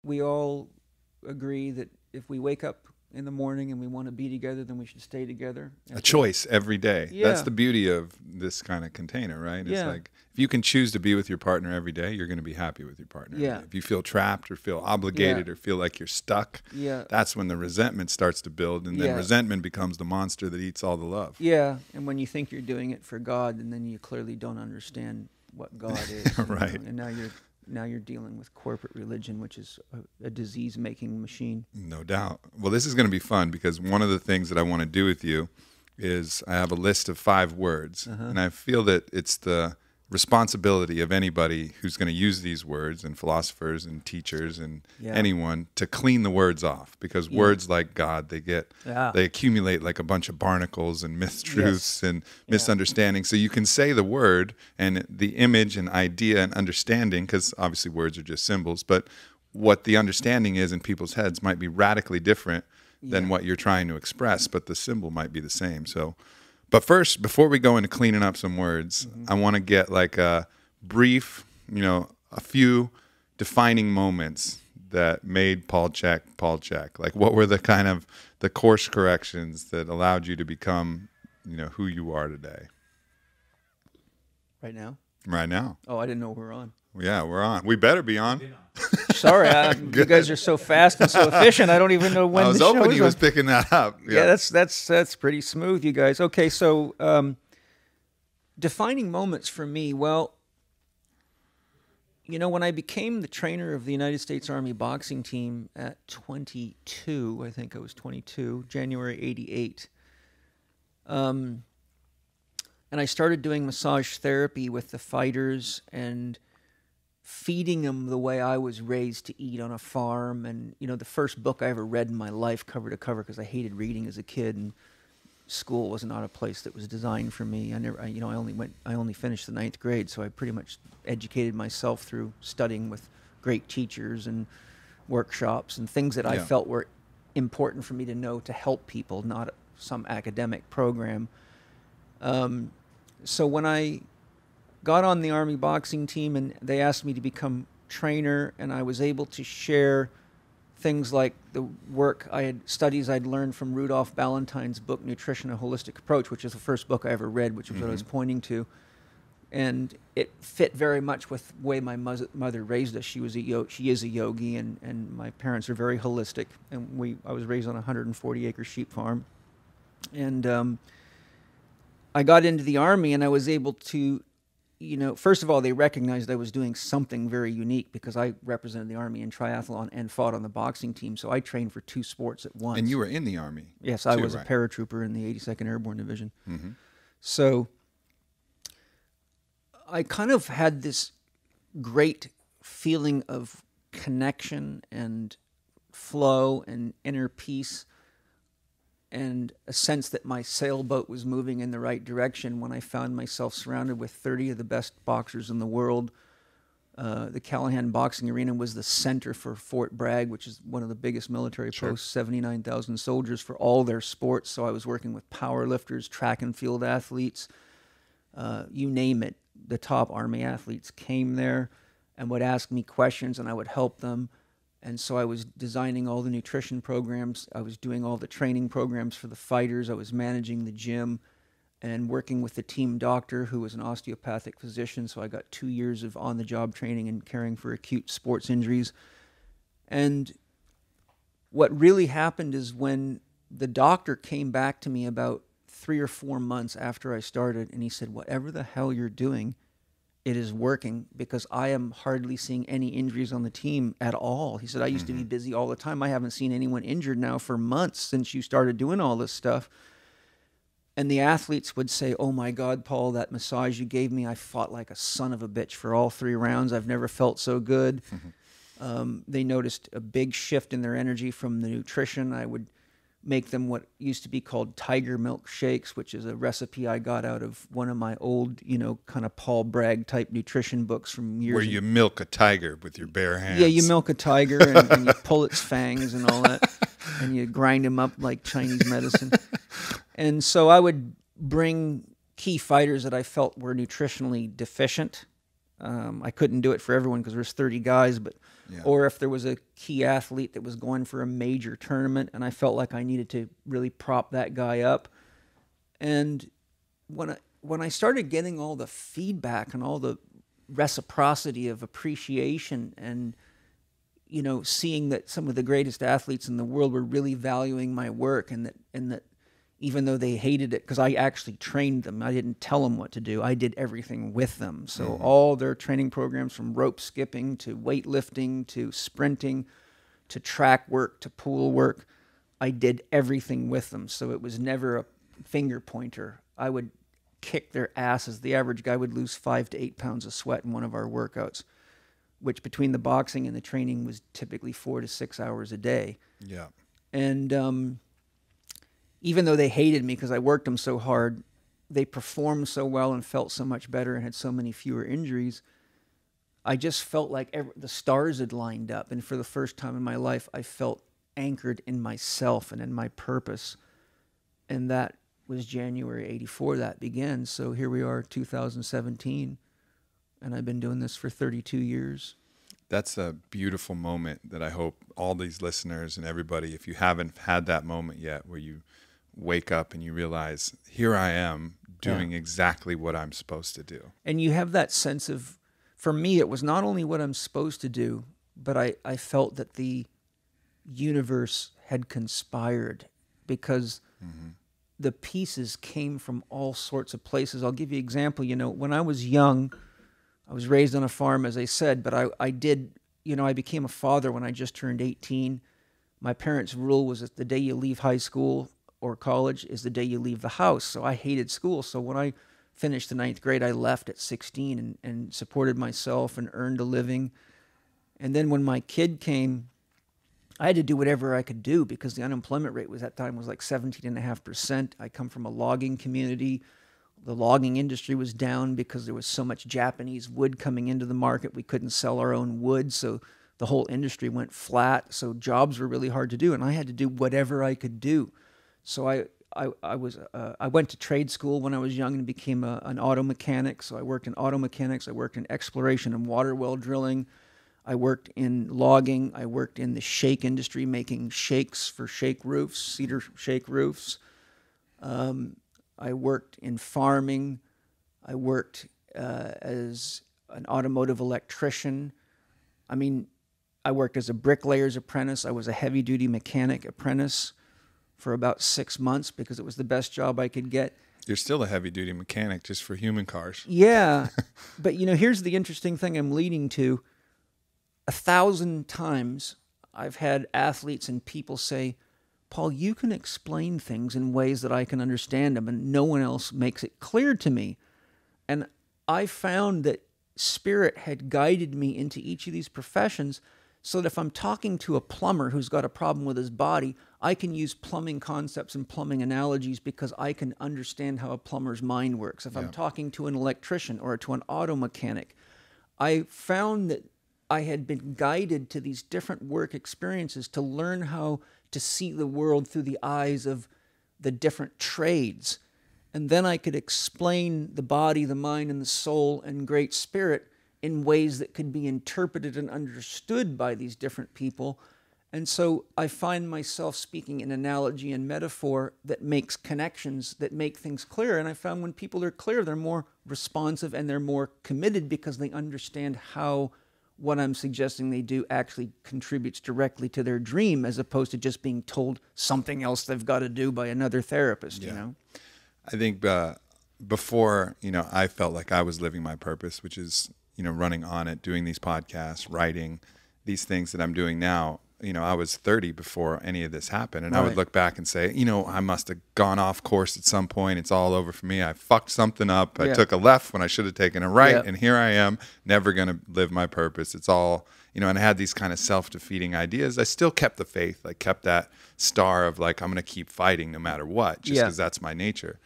we all agree that if we wake up in the morning and we want to be together, then we should stay together. A choice every day. Yeah. That's the beauty of this kind of container, right? It's Yeah. like if you can choose to be with your partner every day, you're going to be happy with your partner. every Yeah. day. If you feel trapped or feel obligated Yeah. or feel like you're stuck, Yeah. that's when the resentment starts to build, and then Yeah. resentment becomes the monster that eats all the love. Yeah, and when you think you're doing it for God, and then you clearly don't understand what God is. you know, Right. And now you're dealing with corporate religion, which is a disease-making machine. No doubt. Well, this is going to be fun because one of the things that I want to do with you is I have a list of 5 words, and I feel that it's the responsibility of anybody who's going to use these words, and philosophers and teachers and Yeah. anyone, to clean the words off, because words like God, they accumulate like a bunch of barnacles and mistruths and misunderstandings. So you can say the word and the image and idea and understanding, because obviously words are just symbols, but what the understanding is in people's heads might be radically different than what you're trying to express, but the symbol might be the same. So, but first, before we go into cleaning up some words, I want to get like a brief, a few defining moments that made Paul Chek Paul Chek. Like, what were the kind of the course corrections that allowed you to become, who you are today? Right now? Right now. Oh, I didn't know we were on. Yeah, we're on. We better be on. Sorry, you guys are so fast and so efficient. I don't even know when I was the show hoping is you on. was picking that up. Yeah, that's pretty smooth, you guys. Okay, so defining moments for me. Well, when I became the trainer of the United States Army boxing team at 22, I think I was 22, January 88. And I started doing massage therapy with the fighters and feeding them the way I was raised to eat on a farm. And, the first book I ever read in my life cover to cover, because I hated reading as a kid, and school was not a place that was designed for me. I only finished the 9th grade, so I pretty much educated myself through studying with great teachers and workshops and things that I felt were important for me to know to help people, not some academic program. So when I got on the Army boxing team and they asked me to become trainer, and I was able to share things like the studies I'd learned from Rudolph Ballantyne's book, Nutrition: A Holistic Approach, which is the first book I ever read, which is what I was pointing to. And it fit very much with the way my mother raised us. She is a yogi, and my parents are very holistic. And I was raised on a 140-acre sheep farm. And I got into the Army, and I was able to, first of all, they recognized I was doing something very unique because I represented the Army in triathlon and fought on the boxing team. So I trained for 2 sports at once. And you were in the Army. Yes, I was right? a paratrooper in the 82nd Airborne Division. Mm-hmm. So I kind of had this great feeling of connection and flow and inner peace, and a sense that my sailboat was moving in the right direction when I found myself surrounded with 30 of the best boxers in the world. The Callahan Boxing Arena was the center for Fort Bragg, which is one of the biggest military posts, 79,000 soldiers for all their sports. So I was working with power lifters, track and field athletes, you name it. The top Army athletes came there and would ask me questions, and I would help them. And so I was designing all the nutrition programs. I was doing all the training programs for the fighters. I was managing the gym and working with the team doctor, who was an osteopathic physician. So I got 2 years of on-the-job training and caring for acute sports injuries. And what really happened is when the doctor came back to me about 3 or 4 months after I started, and he said, "Whatever the hell you're doing, it is working, because I am hardly seeing any injuries on the team at all." He said, "I used to be busy all the time. I haven't seen anyone injured now for months since you started doing all this stuff." And the athletes would say, "Oh my God, Paul, that massage you gave me, I fought like a son of a bitch for all 3 rounds. I've never felt so good." They noticed a big shift in their energy from the nutrition. I would make them what used to be called tiger milk shakes, which is a recipe I got out of one of my old, kind of Paul Bragg type nutrition books from years Where ago. you milk a tiger with your bare hands. Yeah, you milk a tiger and you pull its fangs and all that, and you grind them up like Chinese medicine. And so I would bring key fighters that I felt were nutritionally deficient I couldn't do it for everyone because there's 30 guys, but or if there was a key athlete that was going for a major tournament and I felt like I needed to really prop that guy up. And when I started getting all the feedback and all the reciprocity of appreciation and, you know, seeing that some of the greatest athletes in the world were really valuing my work, and that even though they hated it, because I actually trained them, I didn't tell them what to do. I did everything with them. So all their training programs, from rope skipping to weightlifting to sprinting to track work to pool work, I did everything with them. So it was never a finger pointer. I would kick their asses. The average guy would lose 5 to 8 pounds of sweat in one of our workouts, which between the boxing and the training was typically 4 to 6 hours a day. Yeah. And even though they hated me because I worked them so hard, they performed so well and felt so much better and had so many fewer injuries. I just felt like the stars had lined up. And for the first time in my life, I felt anchored in myself and in my purpose. And that was January 84 that began. So here we are, 2017. And I've been doing this for 32 years. That's a beautiful moment that I hope all these listeners and everybody, if you haven't had that moment yet, where you wake up and you realize, here I am doing exactly what I'm supposed to do. And you have that sense of, for me, it was not only what I'm supposed to do, but I felt that the universe had conspired, because the pieces came from all sorts of places. I'll give you an example. You know, when I was young, I was raised on a farm, as I said, but I did, you know, I became a father when I just turned 18. My parents' rule was that the day you leave high school or college is the day you leave the house. So I hated school. So when I finished the 9th grade, I left at 16 and supported myself and earned a living. And then when my kid came, I had to do whatever I could do, because the unemployment rate was, at that time, was like 17.5%. I come from a logging community. The logging industry was down because there was so much Japanese wood coming into the market. We couldn't sell our own wood, so the whole industry went flat. So jobs were really hard to do, and I had to do whatever I could do. So I went to trade school when I was young and became an auto mechanic. So I worked in auto mechanics. I worked in exploration and water well drilling. I worked in logging. I worked in the shake industry, making shakes for shake roofs, cedar shake roofs. I worked in farming. I worked as an automotive electrician. I mean, I worked as a bricklayer's apprentice. I was a heavy-duty mechanic apprentice for about 6 months because it was the best job I could get. You're still a heavy-duty mechanic just for human cars. Yeah, but you know, here's the interesting thing I'm leading to. 1,000 times I've had athletes and people say, Paul, you can explain things in ways that I can understand them, and no one else makes it clear to me. And I found that Spirit had guided me into each of these professions, so that if I'm talking to a plumber who's got a problem with his body, I can use plumbing concepts and plumbing analogies because I can understand how a plumber's mind works. If I'm talking to an electrician or to an auto mechanic, I found that I had been guided to these different work experiences to learn how to see the world through the eyes of the different trades. And then I could explain the body, the mind, and the soul and Great Spirit in ways that could be interpreted and understood by these different people. And so I find myself speaking in analogy and metaphor that makes connections, that make things clear. And I found when people are clear, they're more responsive and they're more committed because they understand how what I'm suggesting they do actually contributes directly to their dream, as opposed to just being told something else they've got to do by another therapist, you know? I think before, you know, I felt like I was living my purpose, which is, you know, running on it, doing these podcasts, writing these things that I'm doing now. You know, I was 30 before any of this happened. And I would look back and say, you know, I must have gone off course at some point. It's all over for me. I fucked something up. I took a left when I should have taken a right. And here I am, never going to live my purpose. It's all, you know, and I had these kind of self-defeating ideas. I still kept the faith. I kept that star of like, I'm going to keep fighting no matter what, just because that's my nature.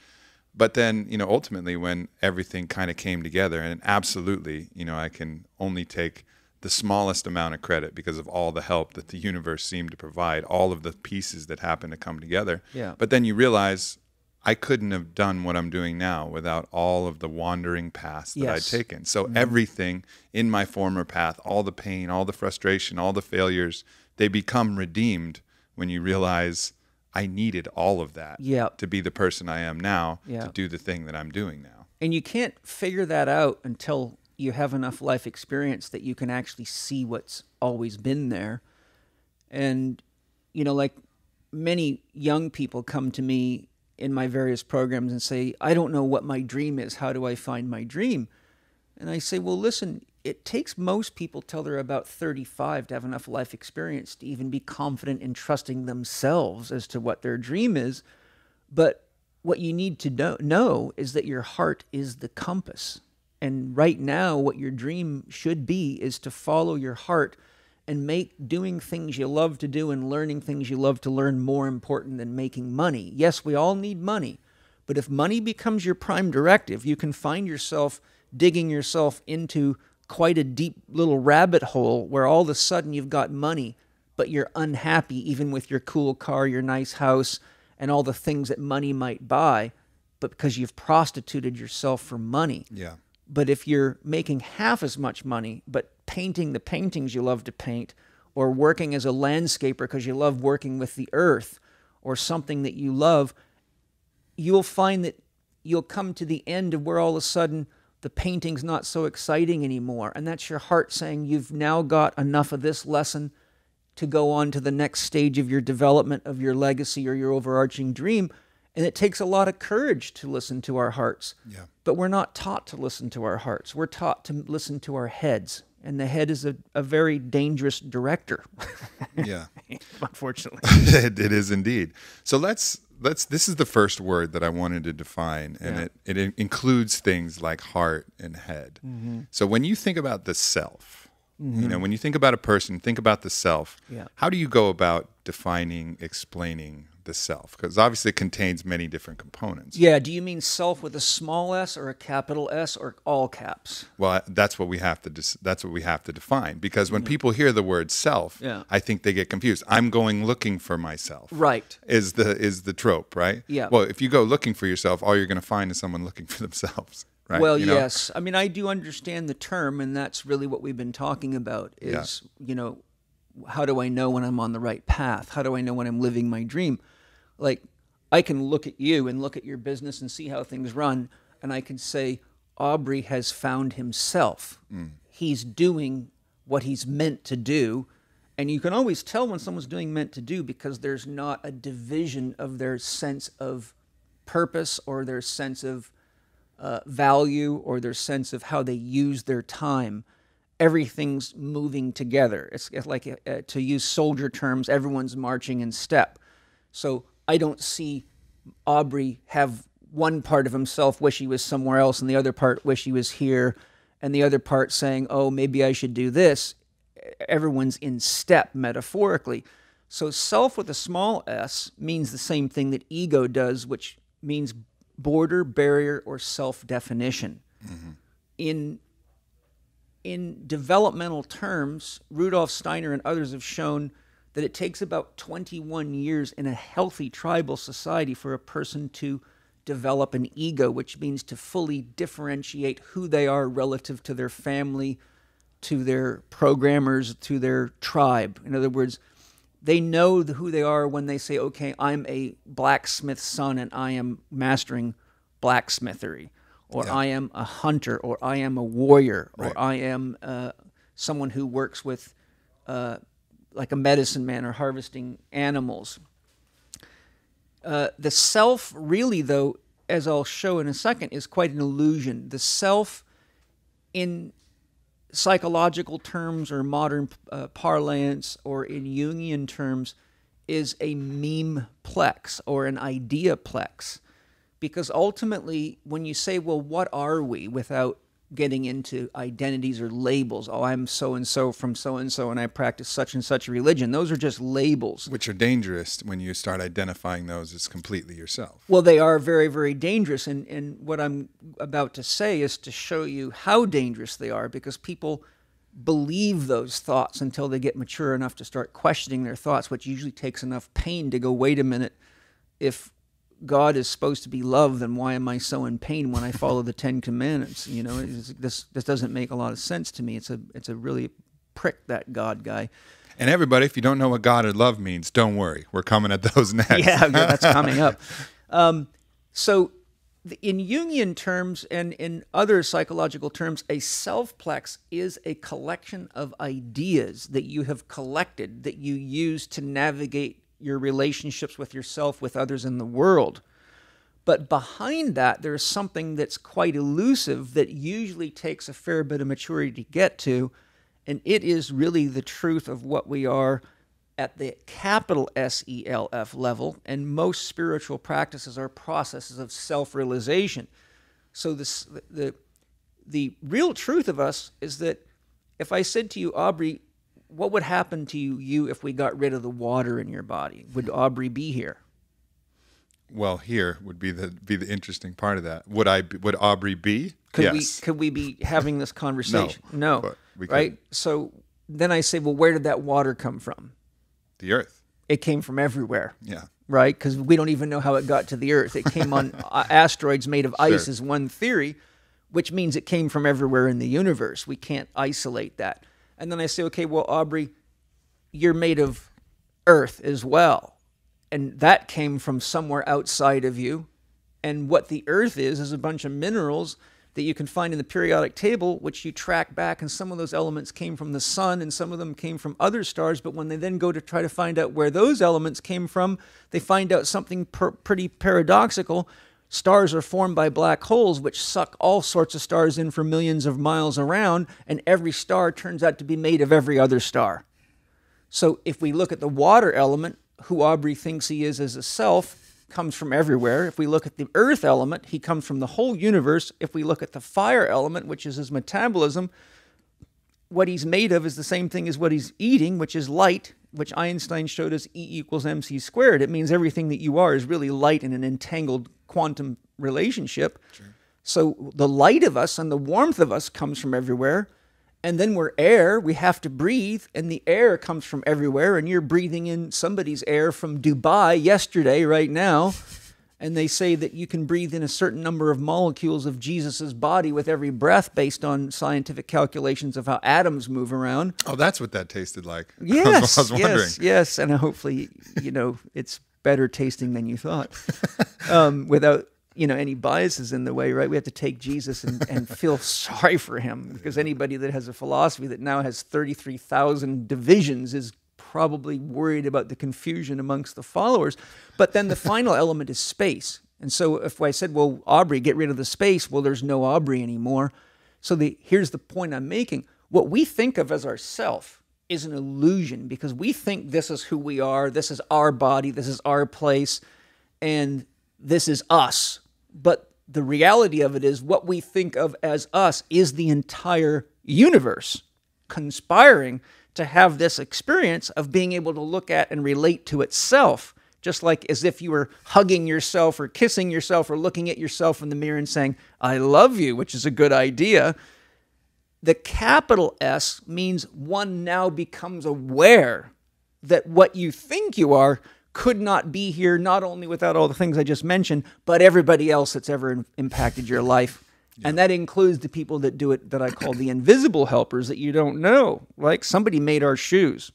But then, you know, ultimately when everything kind of came together, and absolutely, you know, I can only take the smallest amount of credit because of all the help that the universe seemed to provide, all of the pieces that happened to come together. But then you realize I couldn't have done what I'm doing now without all of the wandering paths that I'd taken. So everything in my former path, all the pain, all the frustration, all the failures, they become redeemed when you realize I needed all of that to be the person I am now, to do the thing that I'm doing now. And you can't figure that out until you have enough life experience that you can actually see what's always been there. And, you know, like many young people come to me in my various programs and say, I don't know what my dream is. How do I find my dream? And I say, well, listen, it takes most people till they're about 35 to have enough life experience to even be confident in trusting themselves as to what their dream is. But what you need to know is that your heart is the compass. And right now, what your dream should be is to follow your heart and make doing things you love to do and learning things you love to learn more important than making money. Yes, we all need money, but if money becomes your prime directive, you can find yourself digging yourself into quite a deep little rabbit hole where all of a sudden you've got money, but you're unhappy even with your cool car, your nice house, and all the things that money might buy, but because you've prostituted yourself for money. Yeah. But if you're making half as much money, but painting the paintings you love to paint, or working as a landscaper because you love working with the earth, or something that you love, you'll find that you'll come to the end of where all of a sudden the painting's not so exciting anymore. And that's your heart saying you've now got enough of this lesson to go on to the next stage of your development of your legacy or your overarching dream. And it takes a lot of courage to listen to our hearts. Yeah. But we're not taught to listen to our hearts. We're taught to listen to our heads. And the head is a very dangerous director. Yeah. Unfortunately. It is indeed. So let's this is the first word that I wanted to define, and it includes things like heart and head. Mm-hmm. So when you think about the self, you know, when you think about a person, think about the self. Yeah. How do you go about defining, explaining the self? Because obviously it contains many different components. Yeah. Do you mean self with a small s or a capital S or all caps? Well, that's what we have to define. Because when people hear the word self, I think they get confused. I'm going looking for myself. Right. Is the trope, right? Yeah. Well, if you go looking for yourself, all you're going to find is someone looking for themselves. Right? Well, yes. I mean, I do understand the term, and that's really what we've been talking about is, you know, how do I know when I'm on the right path? How do I know when I'm living my dream? Like, I can look at you and look at your business and see how things run, and I can say, Aubrey has found himself. He's doing what he's meant to do, and you can always tell when someone's doing meant to do because there's not a division of their sense of purpose or their sense of value or their sense of how they use their time. Everything's moving together. It's like, to use soldier terms, everyone's marching in step. So I don't see Aubrey have one part of himself wish he was somewhere else and the other part wish he was here and the other part saying, oh, maybe I should do this. Everyone's in step metaphorically. So self with a small s means the same thing that ego does, which means border, barrier, or self-definition. Mm-hmm. In developmental terms, Rudolf Steiner and others have shown that it takes about 21 years in a healthy tribal society for a person to develop an ego, which means to fully differentiate who they are relative to their family, to their programmers, to their tribe. In other words, they know who they are when they say, okay, I'm a blacksmith's son and I am mastering blacksmithery, or I am a hunter, or I am a warrior, or I am someone who works with like a medicine man or harvesting animals. The self really, though, as I'll show in a second, is quite an illusion. The self in psychological terms or modern parlance or in Jungian terms is a meme-plex or an idea-plex. Because ultimately, when you say, well, what are we, without getting into identities or labels, oh, I'm so-and-so from so-and-so and I practice such and such a religion, those are just labels. Which are dangerous when you start identifying those as completely yourself. Well, they are very, very dangerous. And what I'm about to say is to show you how dangerous they are, because people believe those thoughts until they get mature enough to start questioning their thoughts, which usually takes enough pain to go, wait a minute, if God is supposed to be love, then why am I so in pain when I follow the 10 Commandments? You know, this doesn't make a lot of sense to me. It's a really prick, that God guy. And everybody, if you don't know what God or love means, don't worry. We're coming at those next. Yeah, that's coming up. So in Jungian terms and in other psychological terms, a selfplex is a collection of ideas that you have collected that you use to navigate your relationships with yourself, with others in the world. But behind that, there's something that's quite elusive that usually takes a fair bit of maturity to get to, and it is really the truth of what we are at the capital SELF level, and most spiritual practices are processes of self-realization. So the real truth of us is that if I said to you, Aubrey, what would happen to you if we got rid of the water in your body? Would Aubrey be here? Well, here would be the interesting part of that. Would Aubrey be? Yes. Could we be having this conversation? No. But we could. Right? So then I say, well, where did that water come from? The earth. It came from everywhere. Yeah. Right? Because we don't even know how it got to the earth. It came on asteroids made of ice is one theory, which means it came from everywhere in the universe. We can't isolate that. And then I say, okay, well, Aubrey, you're made of earth as well. And that came from somewhere outside of you. And what the earth is a bunch of minerals that you can find in the periodic table, which you track back. And some of those elements came from the sun and some of them came from other stars. But when they then go to try to find out where those elements came from, they find out something pretty paradoxical. Stars are formed by black holes, which suck all sorts of stars in for millions of miles around, and every star turns out to be made of every other star. So if we look at the water element, who Aubrey thinks he is as a self comes from everywhere. If we look at the earth element, he comes from the whole universe. If we look at the fire element, which is his metabolism, what he's made of is the same thing as what he's eating, which is light, which Einstein showed us E equals mc squared. It means everything that you are is really light in an entangled quantum relationship. Sure. So the light of us and the warmth of us comes from everywhere. And then we're air, we have to breathe, and the air comes from everywhere, and you're breathing in somebody's air from Dubai yesterday, right now, and they say that you can breathe in a certain number of molecules of Jesus's body with every breath based on scientific calculations of how atoms move around. Oh, that's what that tasted like. Yes, I was wondering. Yes, and hopefully, it's better tasting than you thought, without any biases in the way, right? We have to take Jesus and feel sorry for him, because anybody that has a philosophy that now has 33,000 divisions is probably worried about the confusion amongst the followers. But then the final element is space. And so if I said, well, Aubrey, get rid of the space, well, there's no Aubrey anymore. So here's the point I'm making. What we think of as ourself is an illusion, because we think this is who we are, this is our body, this is our place, and this is us. But the reality of it is what we think of as us is the entire universe conspiring to have this experience of being able to look at and relate to itself, just like as if you were hugging yourself or kissing yourself or looking at yourself in the mirror and saying, I love you, which is a good idea. The capital S means one now becomes aware that what you think you are could not be here, not only without all the things I just mentioned, but everybody else that's ever impacted your life. Yeah. And that includes the people that do it that I call the invisible helpers that you don't know. Like somebody made our shoes,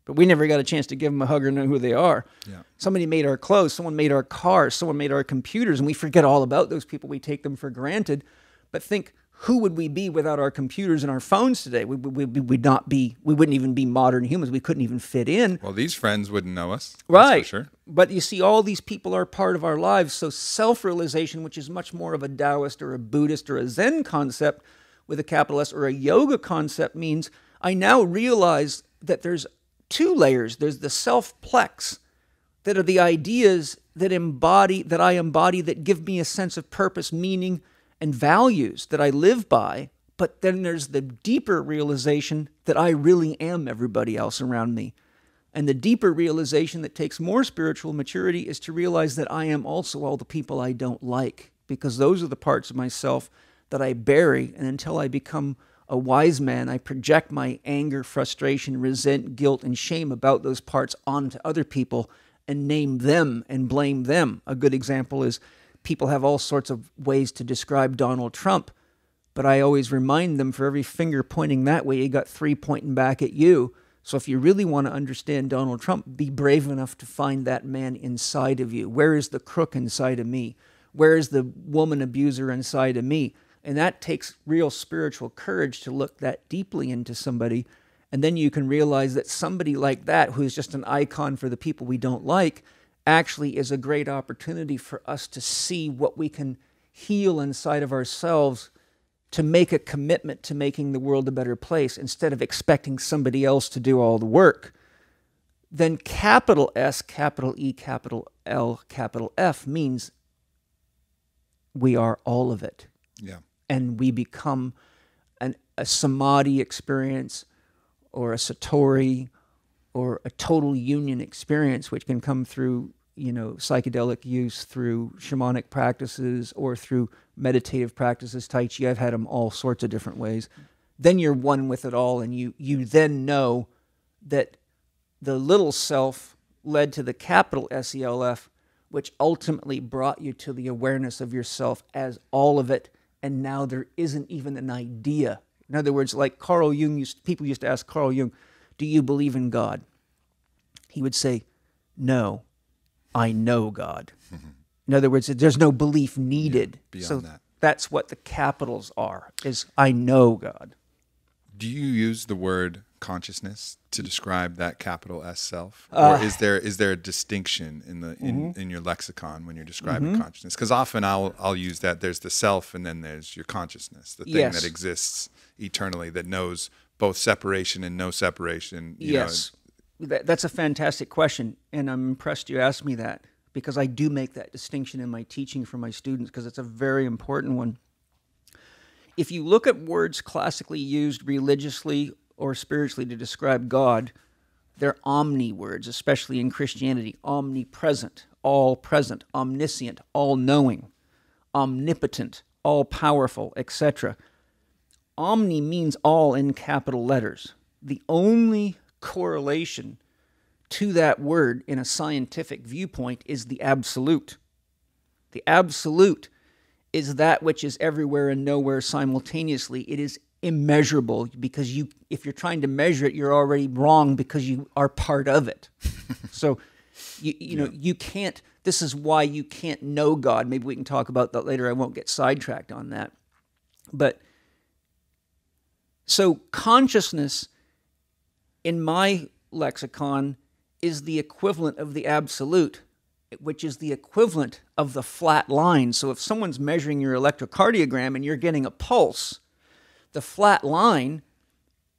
but we never got a chance to give them a hug or know who they are. Yeah. Somebody made our clothes, someone made our cars, someone made our computers, and we forget all about those people. We take them for granted. But think, who would we be without our computers and our phones today? We wouldn't even be modern humans. We couldn't even fit in. Well, these friends wouldn't know us. Right. For sure. But you see, all these people are part of our lives. So self-realization, which is much more of a Taoist or a Buddhist or a Zen concept with a capital S, or a yoga concept, means I now realize that there's two layers. There's the self-plex, that are the ideas that I embody that give me a sense of purpose, meaning, and values that I live by. But then there's the deeper realization that I really am everybody else around me. And the deeper realization that takes more spiritual maturity is to realize that I am also all the people I don't like, because those are the parts of myself that I bury. And until I become a wise man, I project my anger, frustration, resent, guilt, and shame about those parts onto other people. and name them and blame them. A good example is people have all sorts of ways to describe Donald Trump, but I always remind them for every finger pointing that way, you got 3 pointing back at you. So if you really want to understand Donald Trump, be brave enough to find that man inside of you. Where is the crook inside of me? Where is the woman abuser inside of me? And that takes real spiritual courage to look that deeply into somebody. And then you can realize that somebody like that, who is just an icon for the people we don't like, actually is a great opportunity for us to see what we can heal inside of ourselves to make a commitment to making the world a better place instead of expecting somebody else to do all the work. Then capital S, capital E, capital L, capital F means we are all of it. Yeah. And we become a samadhi experience or a satori or a total union experience, which can come through, psychedelic use, through shamanic practices, or through meditative practices, Tai Chi. I've had them all sorts of different ways. Then you're one with it all, and you then know that the little self led to the capital SELF, which ultimately brought you to the awareness of yourself as all of it, and now there isn't even an idea. In other words, like Carl Jung, people used to ask Carl Jung, do you believe in God? He would say, no, I know God. Mm-hmm. In other words, there's no belief needed. Yeah, so that. That's what the capitals are, is I know God. Do you use the word consciousness to describe that capital S self? Or is there a distinction in your lexicon when you're describing consciousness? Because often I'll use that there's the self and then there's your consciousness, the thing that exists eternally, that knows both separation and no separation. Yes. That's a fantastic question, and I'm impressed you asked me that, because I do make that distinction in my teaching for my students, because it's a very important one. If you look at words classically used religiously or spiritually to describe God, they're omni words, especially in Christianity. Omnipresent, all-present, omniscient, all-knowing, omnipotent, all-powerful, etc. Omni means all in capital letters. The only correlation to that word in a scientific viewpoint is the absolute. The absolute is that which is everywhere and nowhere simultaneously. It is immeasurable, because if you're trying to measure it, you're already wrong, because you are part of it. So you can't, this is why you can't know God. Maybe we can talk about that later. I won't get sidetracked on that. But so consciousness, in my lexicon, is the equivalent of the absolute, which is the equivalent of the flat line. So if someone's measuring your electrocardiogram and you're getting a pulse, the flat line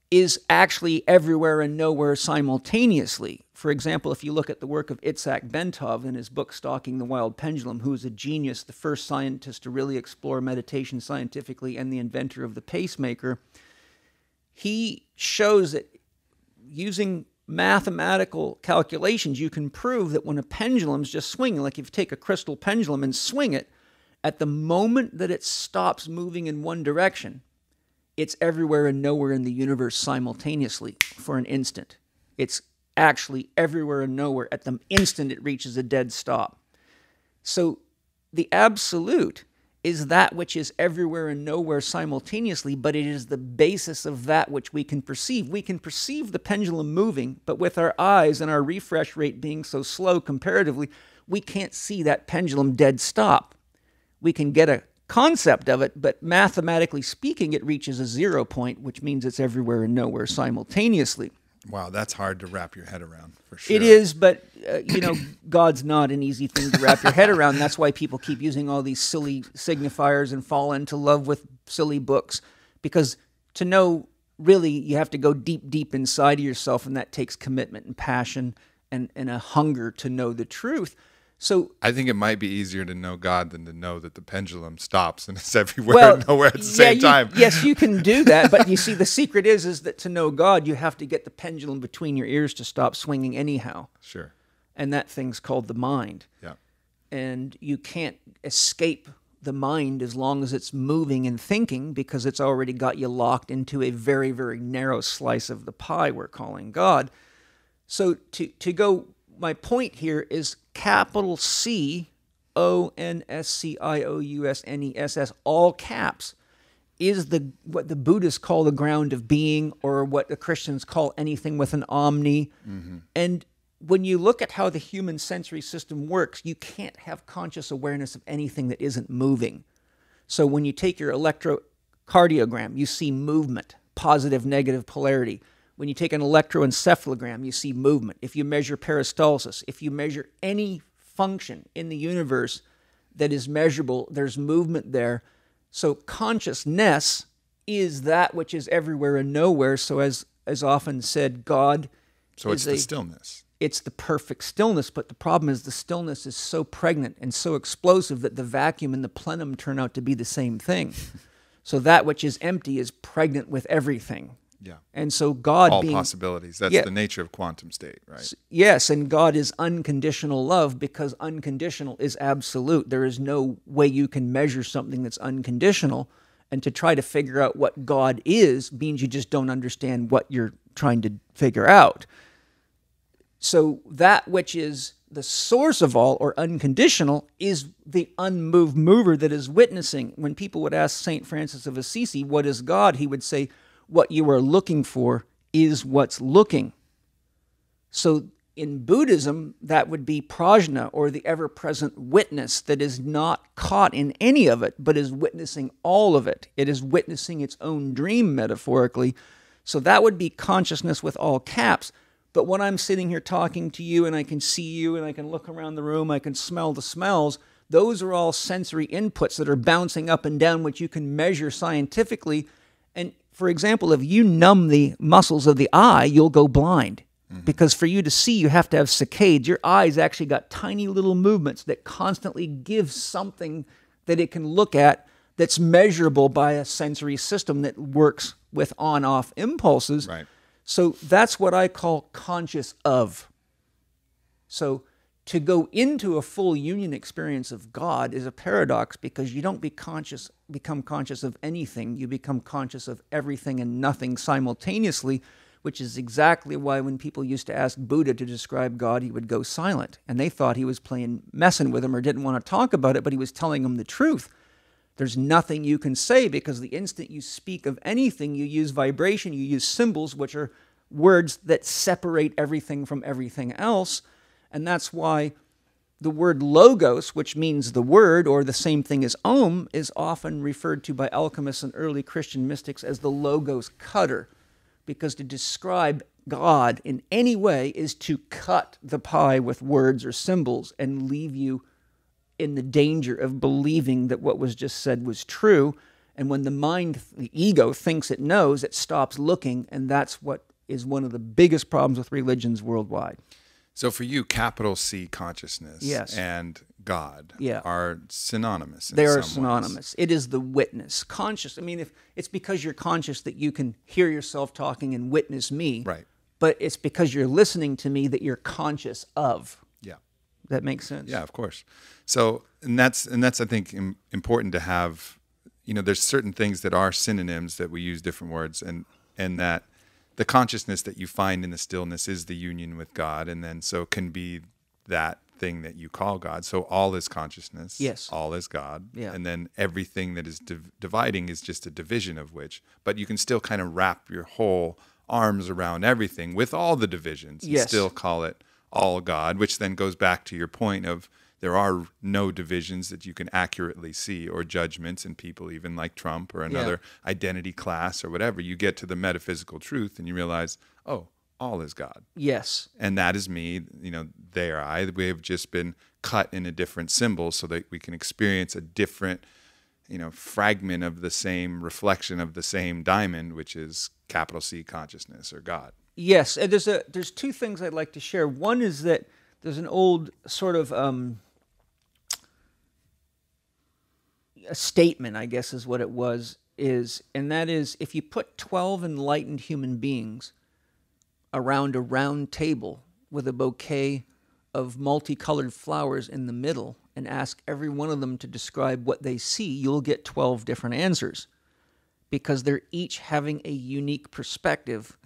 is actually everywhere and nowhere simultaneously. For example, if you look at the work of Itzhak Bentov in his book, Stalking the Wild Pendulum, who is a genius, the first scientist to really explore meditation scientifically and the inventor of the pacemaker, he shows that using mathematical calculations, you can prove that when a pendulum's just swinging, like if you take a crystal pendulum and swing it, at the moment that it stops moving in one direction, it's everywhere and nowhere in the universe simultaneously for an instant. It's actually everywhere and nowhere at the instant it reaches a dead stop. So the absolute is that which is everywhere and nowhere simultaneously, but it is the basis of that which we can perceive. We can perceive the pendulum moving, but with our eyes and our refresh rate being so slow comparatively, we can't see that pendulum dead stop. We can get a concept of it, but mathematically speaking, it reaches a 0 point, which means it's everywhere and nowhere simultaneously. Wow, that's hard to wrap your head around, for sure. It is, but, God's not an easy thing to wrap your head around. That's why people keep using all these silly signifiers and fall into love with silly books, because to know, really, you have to go deep, deep inside of yourself, and that takes commitment and passion and a hunger to know the truth. So I think it might be easier to know God than to know that the pendulum stops and it's everywhere and nowhere at the same time. Yes, you can do that, but you see, the secret is that to know God, you have to get the pendulum between your ears to stop swinging anyhow. Sure. And that thing's called the mind. Yeah. And you can't escape the mind as long as it's moving and thinking, because it's already got you locked into a very, very narrow slice of the pie we're calling God. So to go my point here is capital C, ONSCIOUSNESS, all caps, is what the Buddhists call the ground of being, or what the Christians call anything with an omni. Mm-hmm. And when you look at how the human sensory system works, you can't have conscious awareness of anything that isn't moving. So when you take your electrocardiogram, you see movement, positive, negative polarity. When you take an electroencephalogram, you see movement. If you measure peristalsis, if you measure any function in the universe that is measurable, there's movement there. So consciousness is that which is everywhere and nowhere. So as often said, God So it's the stillness. It's the perfect stillness, but the problem is the stillness is so pregnant and so explosive that the vacuum and the plenum turn out to be the same thing. So that which is empty is pregnant with everything. Yeah. And so God all possibilities. That's the nature of quantum state, right? Yes, and God is unconditional love, because unconditional is absolute. There is no way you can measure something that's unconditional, and to try to figure out what God is means you just don't understand what you're trying to figure out. So that which is the source of all, or unconditional, is the unmoved mover that is witnessing. When people would ask St. Francis of Assisi, what is God? He would say, what you are looking for is what's looking. So in Buddhism, that would be prajna, or the ever-present witness that is not caught in any of it, but is witnessing all of it. It is witnessing its own dream, metaphorically. So that would be consciousness with all caps. But when I'm sitting here talking to you, and I can see you, and I can look around the room, I can smell the smells, those are all sensory inputs that are bouncing up and down, which you can measure scientifically. And for example, if you numb the muscles of the eye, you'll go blind. Mm-hmm. Because for you to see, you have to have saccades. Your eye's actually got tiny little movements that constantly give something that it can look at that's measurable by a sensory system that works with on-off impulses. Right. So that's what I call conscious of. So to go into a full union experience of God is a paradox, because you don't become conscious of anything. You become conscious of everything and nothing simultaneously, which is exactly why when people used to ask Buddha to describe God, he would go silent. And they thought he was messing with them, or didn't want to talk about it, but he was telling them the truth. There's nothing you can say, because the instant you speak of anything, you use vibration, you use symbols, which are words that separate everything from everything else. And that's why the word logos, which means the word, or the same thing as Om, is often referred to by alchemists and early Christian mystics as the logos cutter. Because to describe God in any way is to cut the pie with words or symbols and leave you in the danger of believing that what was just said was true. And when the mind, the ego, thinks it knows, it stops looking, and that's what is one of the biggest problems with religions worldwide. So for you, capital C consciousness and God are synonymous. They are synonymous. It is the witness. Conscious. I mean, if it's because you're conscious that you can hear yourself talking and witness me. Right. But it's because you're listening to me that you're conscious of. Yeah. That makes sense. Yeah, of course. So, and that's I think important to have. You know, there's certain things that are synonyms that we use different words, and that the consciousness that you find in the stillness is the union with God, and then so can be that thing that you call God. So all is consciousness. Yes. All is God. Yeah. And then everything that is dividing is just a division of which, but you can still kind of wrap your whole arms around everything with all the divisions and still call it all God, which then goes back to your point of there are no divisions that you can accurately see, or judgments in people, even like Trump or another identity class or whatever. You get to the metaphysical truth and you realize, oh, all is God. Yes. And that is me, you know, they are I. We have just been cut in a different symbol so that we can experience a different, you know, fragment of the same reflection of the same diamond, which is capital C consciousness, or God. Yes. And there's two things I'd like to share. One is that there's an old sort of a statement, I guess is what it was, and that is, if you put 12 enlightened human beings around a round table with a bouquet of multicolored flowers in the middle and ask every one of them to describe what they see, you'll get 12 different answers. because they're each having a unique perspective,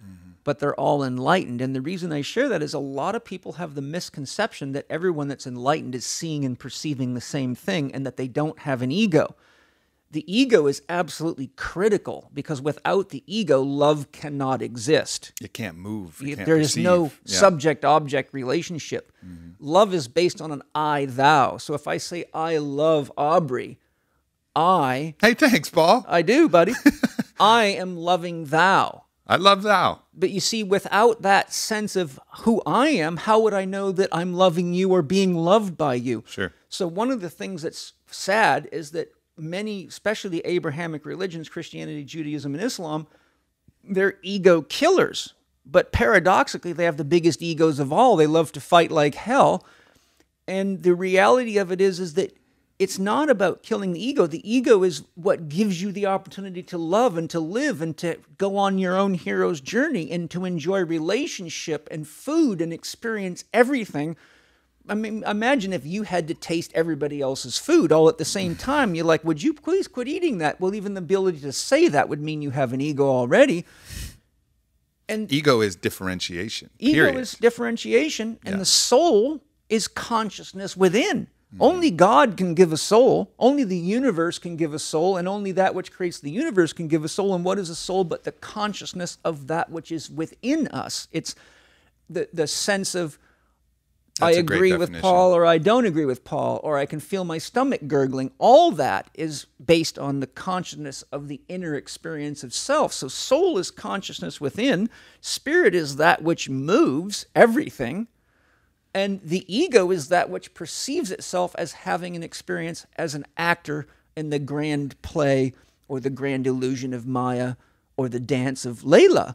but they're all enlightened. And the reason I share that is a lot of people have the misconception that everyone that's enlightened is seeing and perceiving the same thing and that they don't have an ego. The ego is absolutely critical because without the ego, love cannot exist. You can't move. You can't there is perceive. no subject-object relationship. Love is based on an I-thou. So if I say, I love Aubrey, Hey, thanks, Paul. I do, buddy. I am loving thou. I love thou. But you see, without that sense of who I am, how would I know that I'm loving you or being loved by you? Sure. So one of the things that's sad is that many, especially the Abrahamic religions, Christianity, Judaism, and Islam, they're ego killers. But paradoxically, they have the biggest egos of all. They love to fight like hell. And the reality of it is that it's not about killing the ego. The ego is what gives you the opportunity to love and to live and to go on your own hero's journey and to enjoy relationship and food and experience everything. I mean, imagine if you had to taste everybody else's food all at the same time. You're like, would you please quit eating that? Well, even the ability to say that would mean you have an ego already. And ego is differentiation. Ego period. is differentiation, and the soul is consciousness within. Only God can give a soul. Only the universe can give a soul, and only that which creates the universe can give a soul. And what is a soul but the consciousness of that which is within us? It's the sense of, I agree with Paul or I don't agree with Paul, or I can feel my stomach gurgling. All that is based on the consciousness of the inner experience of self. So soul is consciousness within. Spirit is that which moves everything. And the ego is that which perceives itself as having an experience as an actor in the grand play or the grand illusion of Maya or the dance of Layla.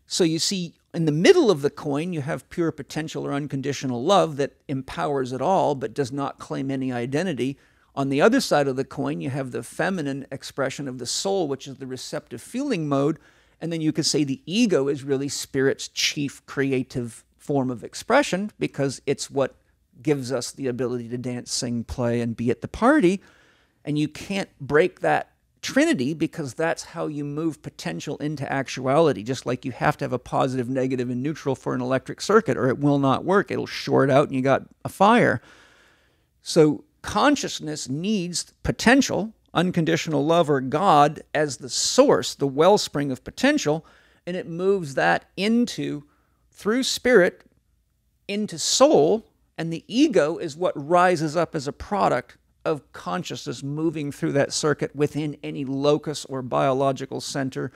So you see, in the middle of the coin, you have pure potential or unconditional love that empowers it all but does not claim any identity. On the other side of the coin, you have the feminine expression of the soul, which is the receptive feeling mode. And then you could say the ego is really spirit's chief creative form of expression because it's what gives us the ability to dance, sing, play, and be at the party. And you can't break that trinity because that's how you move potential into actuality. Just like you have to have a positive, negative, and neutral for an electric circuit or it will not work. It'll short out and you got a fire. So consciousness needs potential, unconditional love or God as the source, the wellspring of potential, and it moves that through spirit into soul, and the ego is what rises up as a product of consciousness moving through that circuit within any locus or biological center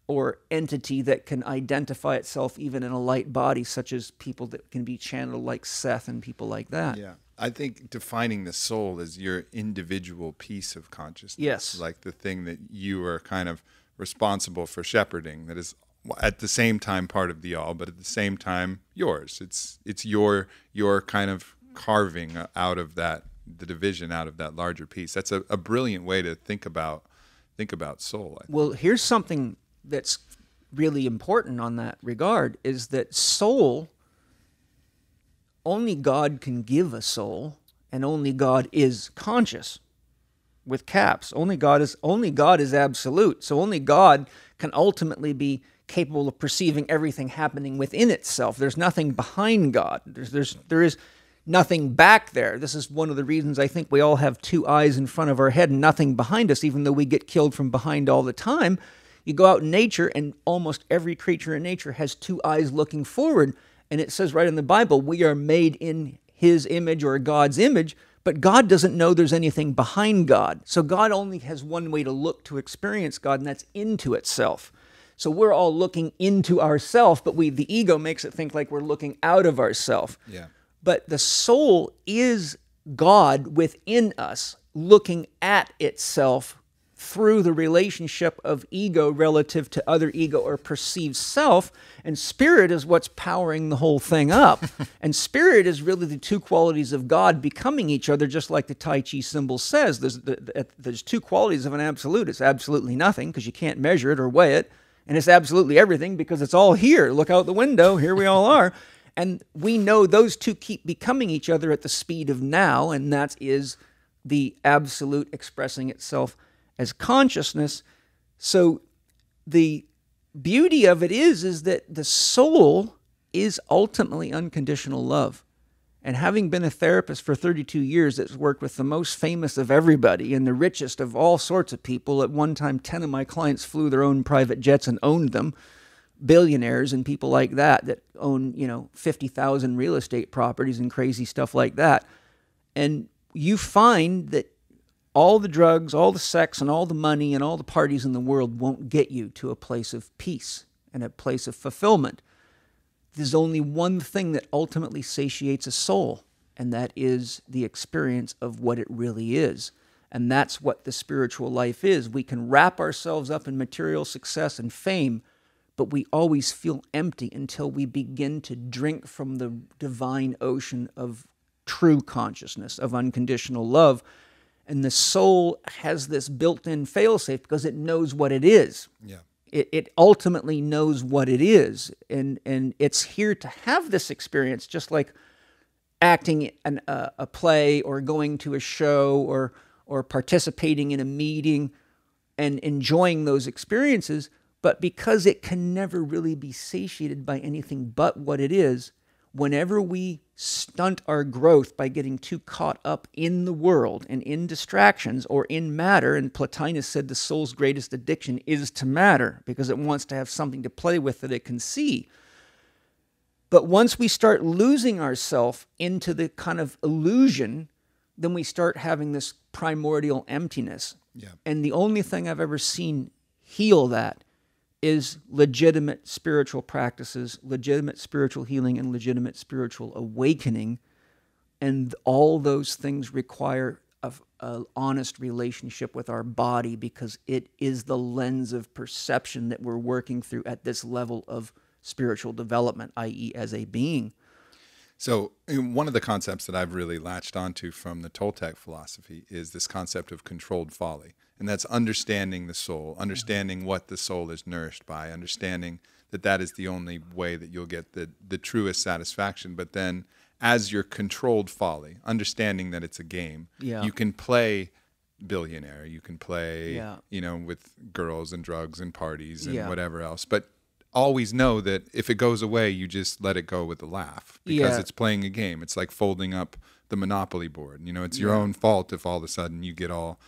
or entity that can identify itself even in a light body, such as people that can be channeled like Seth and people like that. Yeah. I think defining the soul as your individual piece of consciousness. Yes. Like the thing that you are kind of responsible for shepherding, that is at the same time part of the all, but at the same time yours. It's your kind of carving out of that, the division out of that larger piece. That's a brilliant way to think about soul. I think. Well, here's something that's really important on that regard, is that soul, only God can give a soul, and only God is conscious, with caps. Only God is absolute. So only God can ultimately be capable of perceiving everything happening within itself. There's nothing behind God. There is nothing back there. This is one of the reasons I think we all have two eyes in front of our head and nothing behind us, even though we get killed from behind all the time. You go out in nature, and almost every creature in nature has two eyes looking forward. And it says right in the Bible, we are made in His image or God's image, but God doesn't know there's anything behind God. So God only has one way to look to experience God, and that's into itself. So we're all looking into ourselves, but the ego makes it think like we're looking out of ourselves. Yeah. But the soul is God within us, looking at itself through the relationship of ego relative to other ego or perceived self. And spirit is what's powering the whole thing up. And spirit is really the two qualities of God becoming each other, just like the Tai Chi symbol says. There's two qualities of an absolute. It's absolutely nothing because you can't measure it or weigh it. And it's absolutely everything because it's all here. Look out the window. Here we all are. And we know those two keep becoming each other at the speed of now, and that is the absolute expressing itself as consciousness. So the beauty of it is that the soul is ultimately unconditional love. And having been a therapist for 32 years that's worked with the most famous of everybody and the richest of all sorts of people, at one time 10 of my clients flew their own private jets and owned them, billionaires and people like that own, 50,000 real estate properties and crazy stuff like that. And you find that all the drugs, all the sex, and all the money and all the parties in the world won't get you to a place of peace and a place of fulfillment. There's only one thing that ultimately satiates a soul, and that is the experience of what it really is. And that's what the spiritual life is. We can wrap ourselves up in material success and fame, but we always feel empty until we begin to drink from the divine ocean of true consciousness, of unconditional love. And the soul has this built-in fail-safe because it knows what it is. Yeah. It ultimately knows what it is, and it's here to have this experience, just like acting in a play or going to a show or participating in a meeting and enjoying those experiences. But because it can never really be satiated by anything but what it is, whenever we stunt our growth by getting too caught up in the world and in distractions or in matter, and Plotinus said the soul's greatest addiction is to matter because it wants to have something to play with that it can see. But once we start losing ourselves into the kind of illusion, then we start having this primordial emptiness. Yeah. And the only thing I've ever seen heal that is legitimate spiritual practices, legitimate spiritual healing, and legitimate spiritual awakening. And all those things require an honest relationship with our body because it is the lens of perception that we're working through at this level of spiritual development, i.e. as a being. So one of the concepts that I've really latched onto from the Toltec philosophy is this concept of controlled folly. And that's understanding the soul, understanding what the soul is nourished by, understanding that that is the only way that you'll get the truest satisfaction. But then as your controlled folly, understanding that it's a game, you can play billionaire, you can play, with girls and drugs and parties and whatever else. But always know that if it goes away, you just let it go with a laugh because it's playing a game. It's like folding up the Monopoly board. It's your own fault if all of a sudden you get all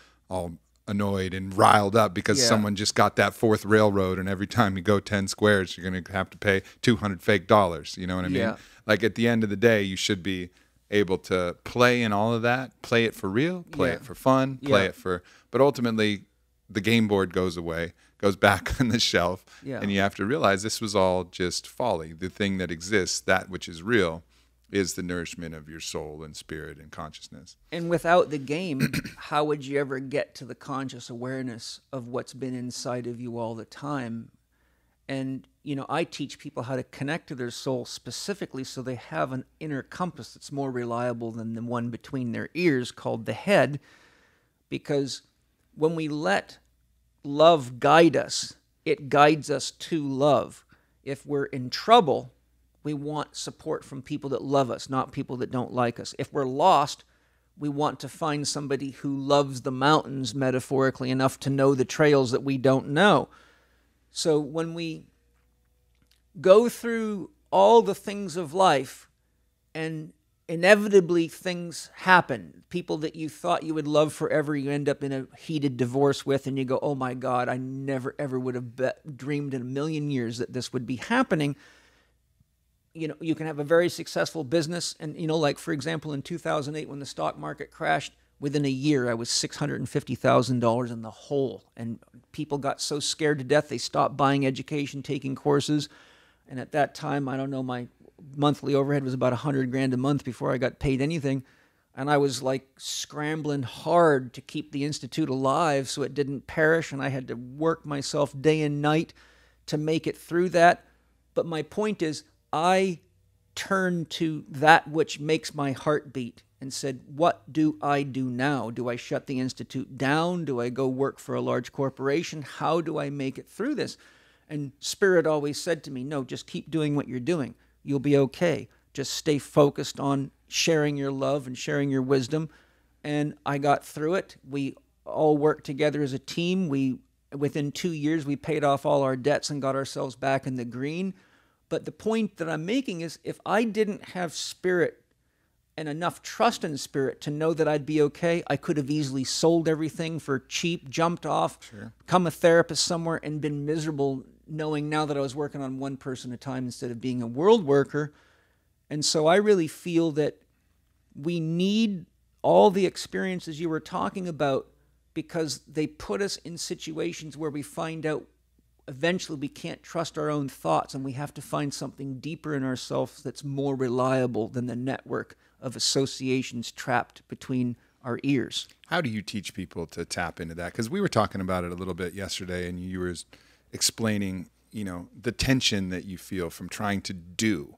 annoyed and riled up because someone just got that fourth railroad, and every time you go 10 squares, you're going to have to pay $200 fake dollars. You know what I mean? Yeah. Like at the end of the day, you should be able to play in all of that, play it for real, play it for fun, but ultimately the game board goes away, goes back on the shelf, and you have to realize this was all just folly. The thing that exists, that which is real, is the nourishment of your soul and spirit and consciousness. And without the game, how would you ever get to the conscious awareness of what's been inside of you all the time? And, I teach people how to connect to their soul specifically so they have an inner compass that's more reliable than the one between their ears called the head. Because when we let love guide us, it guides us to love. If we're in trouble, we want support from people that love us, not people that don't like us. If we're lost, we want to find somebody who loves the mountains metaphorically enough to know the trails that we don't know. So when we go through all the things of life and inevitably things happen, people that you thought you would love forever, you end up in a heated divorce with, and you go, oh my God, I never ever would have dreamed in a million years that this would be happening. You can have a very successful business. And, like, for example, in 2008, when the stock market crashed, within a year, I was $650,000 in the hole. And people got so scared to death, they stopped buying education, taking courses. And at that time, I don't know, my monthly overhead was about $100,000 a month before I got paid anything. And I was like scrambling hard to keep the Institute alive so it didn't perish. And I had to work myself day and night to make it through that. But my point is, I turned to that which makes my heart beat and said, what do I do now? Do I shut the Institute down? Do I go work for a large corporation? How do I make it through this? And Spirit always said to me, no, just keep doing what you're doing. You'll be okay. Just stay focused on sharing your love and sharing your wisdom. And I got through it. We all worked together as a team. We within 2 years, we paid off all our debts and got ourselves back in the green. But the point that I'm making is if I didn't have spirit and enough trust in spirit to know that I'd be okay, I could have easily sold everything for cheap, jumped off, become a therapist somewhere, and been miserable knowing now that I was working on one person at a time instead of being a world worker. And so I really feel that we need all the experiences you were talking about because they put us in situations where we find out eventually we can't trust our own thoughts and we have to find something deeper in ourselves that's more reliable than the network of associations trapped between our ears. How do you teach people to tap into that? Because we were talking about it a little bit yesterday, and you were explaining, the tension that you feel from trying to do,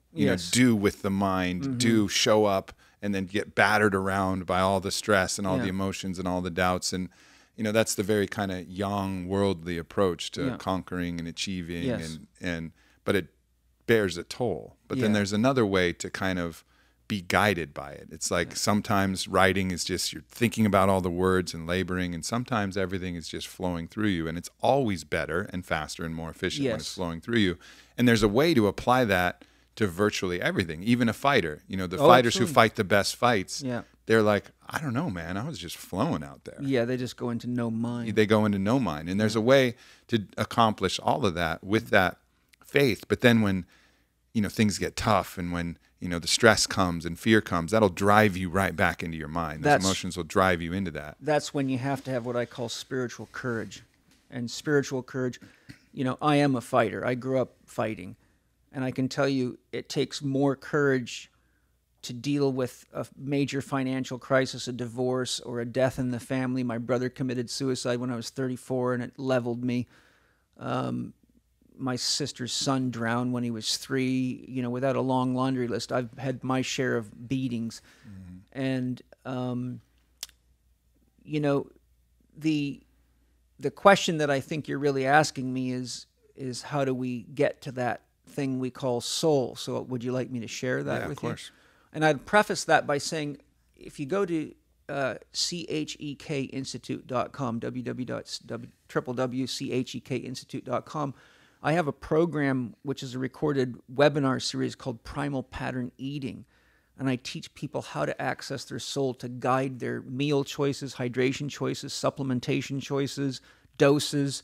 do with the mind, do show up, and then get battered around by all the stress and all the emotions and all the doubts. And, that's the very kind of yang worldly approach to conquering and achieving, but it bears a toll. But then there's another way to kind of be guided by it. It's like sometimes writing is just you're thinking about all the words and laboring, and sometimes everything is just flowing through you, and it's always better and faster and more efficient when it's flowing through you. And there's a way to apply that to virtually everything, even a fighter. The fighters who fight the best fights, they're like, I don't know, man, I was just flowing out there. Yeah, they just go into no mind. They go into no mind. And there's a way to accomplish all of that with that faith. But then when, things get tough and when, the stress comes and fear comes, that'll drive you right back into your mind. Those emotions will drive you into that. That's when you have to have what I call spiritual courage. And spiritual courage, I am a fighter. I grew up fighting. And I can tell you it takes more courage to deal with a major financial crisis, a divorce, or a death in the family. My brother committed suicide when I was 34, and it leveled me. My sister's son drowned when he was 3. Without a long laundry list, I've had my share of beatings. And, the question that I think you're really asking me is how do we get to that thing we call soul? So would you like me to share that with you? Of course. And I'd preface that by saying, if you go to chekinstitute.com, www.chekinstitute.com, I have a program which is a recorded webinar series called Primal Pattern Eating. And I teach people how to access their soul to guide their meal choices, hydration choices, supplementation choices, doses.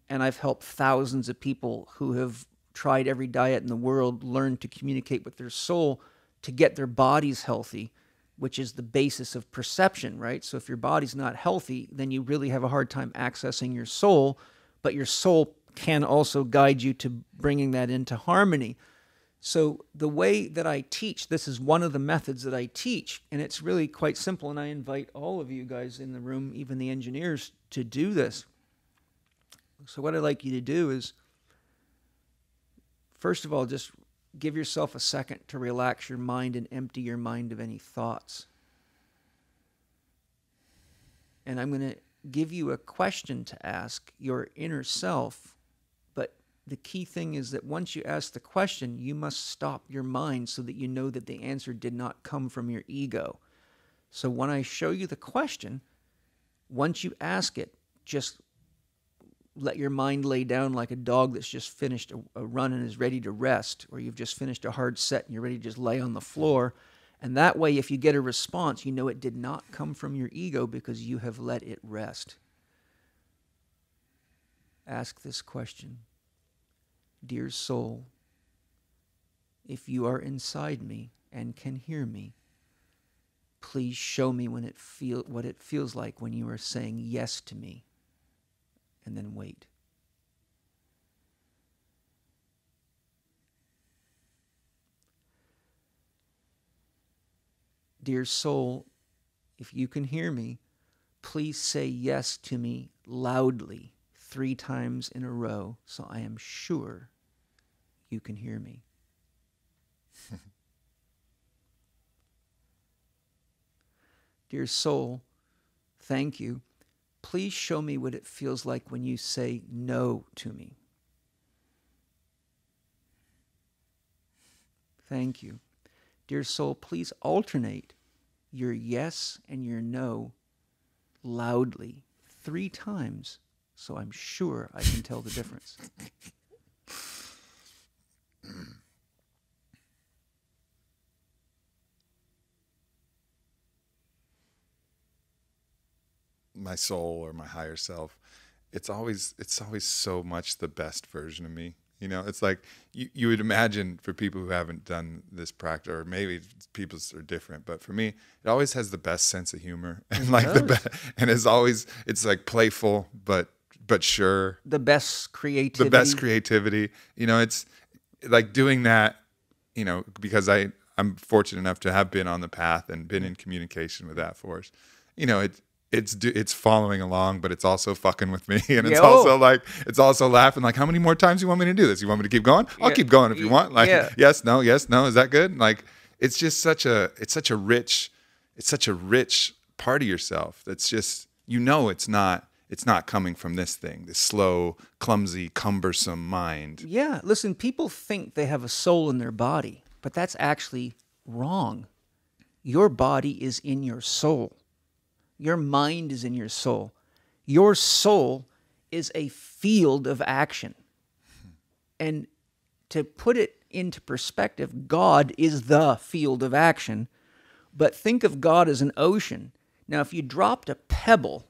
And I've helped thousands of people who have tried every diet in the world learn to communicate with their soul to get their bodies healthy, which is the basis of perception, right? So if your body's not healthy, then you really have a hard time accessing your soul, but your soul can also guide you to bringing that into harmony. So the way that I teach, this is one of the methods that I teach, and it's really quite simple, and I invite all of you guys in the room, even the engineers, to do this. So what I'd like you to do is, first of all, just give yourself a second to relax your mind and empty your mind of any thoughts. And I'm going to give you a question to ask your inner self. But the key thing is that once you ask the question, you must stop your mind so that you know that the answer did not come from your ego. So when I show you the question, once you ask it, just let your mind lay down like a dog that's just finished a run and is ready to rest, or you've just finished a hard set and you're ready to just lay on the floor. And that way, if you get a response, you know it did not come from your ego because you have let it rest. Ask this question. Dear soul, if you are inside me and can hear me, please show me what it feels like when you are saying yes to me. And then wait. Dear soul, if you can hear me, please say yes to me loudly 3 times in a row so I am sure you can hear me. Dear soul, thank you. Please show me what it feels like when you say no to me. Thank you. Dear soul, please alternate your yes and your no loudly 3 times so I'm sure I can tell the difference. My soul or my higher self, it's always so much the best version of me. You know, it's like you would imagine for people who haven't done this practice, or maybe people's are different, but for me, it always has the best sense of humor and like the best, and it's like playful, but sure. The best creativity. You know, it's like doing that, you know, because I'm fortunate enough to have been on the path and been in communication with that force. You know, it's following along, but it's also fucking with me, and it's also like it's also laughing. Like, how many more times you want me to do this? You want me to keep going? I'll keep going if you want. Like, yes, no. Is that good? Like, it's just such a rich part of yourself. That's just, you know, it's not coming from this thing, this slow, clumsy, cumbersome mind. Yeah, listen, people think they have a soul in their body, but that's actually wrong. Your body is in your soul. Your mind is in your soul. Your soul is a field of action. And to put it into perspective, God is the field of action. But think of God as an ocean. Now, if you dropped a pebble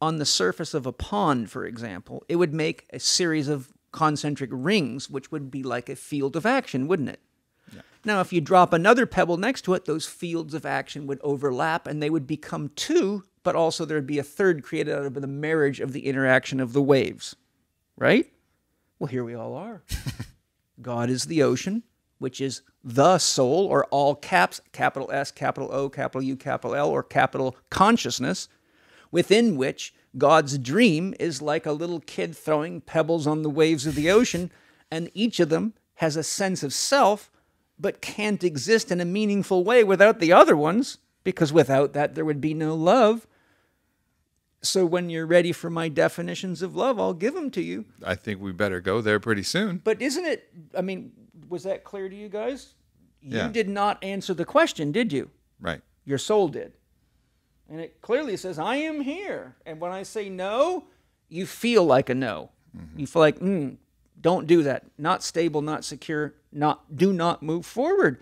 on the surface of a pond, for example, it would make a series of concentric rings, which would be like a field of action, wouldn't it? Yeah. Now, if you drop another pebble next to it, those fields of action would overlap and they would become two, but also there would be a third created out of the marriage of the interaction of the waves, right? Well, here we all are. God is the ocean, which is the soul, or all caps, capital S, capital O, capital U, capital L, or capital consciousness, within which God's dream is like a little kid throwing pebbles on the waves of the ocean, and each of them has a sense of self, but can't exist in a meaningful way without the other ones, because without that there would be no love. So when you're ready for my definitions of love, I'll give them to you. I think we better go there pretty soon. But isn't it, I mean, was that clear to you guys? Yeah. You did not answer the question, did you? Right. Your soul did. And it clearly says, I am here. And when I say no, you feel like a no. Mm-hmm. You feel like, don't do that. Not stable, not secure, do not move forward.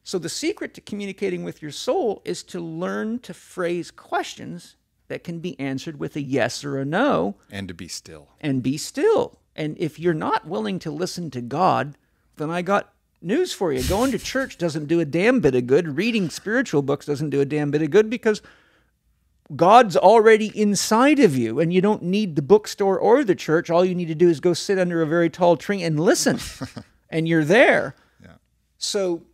So the secret to communicating with your soul is to learn to phrase questions that can be answered with a yes or a no. And to be still. And be still. And if you're not willing to listen to God, then I got news for you. Going to church doesn't do a damn bit of good. Reading spiritual books doesn't do a damn bit of good, because God's already inside of you, and you don't need the bookstore or the church. All you need to do is go sit under a very tall tree and listen, and you're there. Yeah. So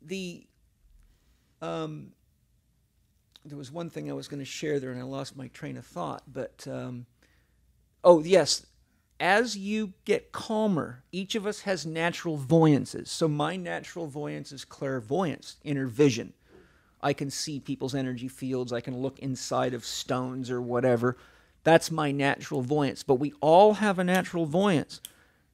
there was one thing I was going to share there, and I lost my train of thought. But, yes, as you get calmer, each of us has natural voyances. So my natural voyance is clairvoyance, inner vision. I can see people's energy fields. I can look inside of stones or whatever. That's my natural voyance. But we all have a natural voyance.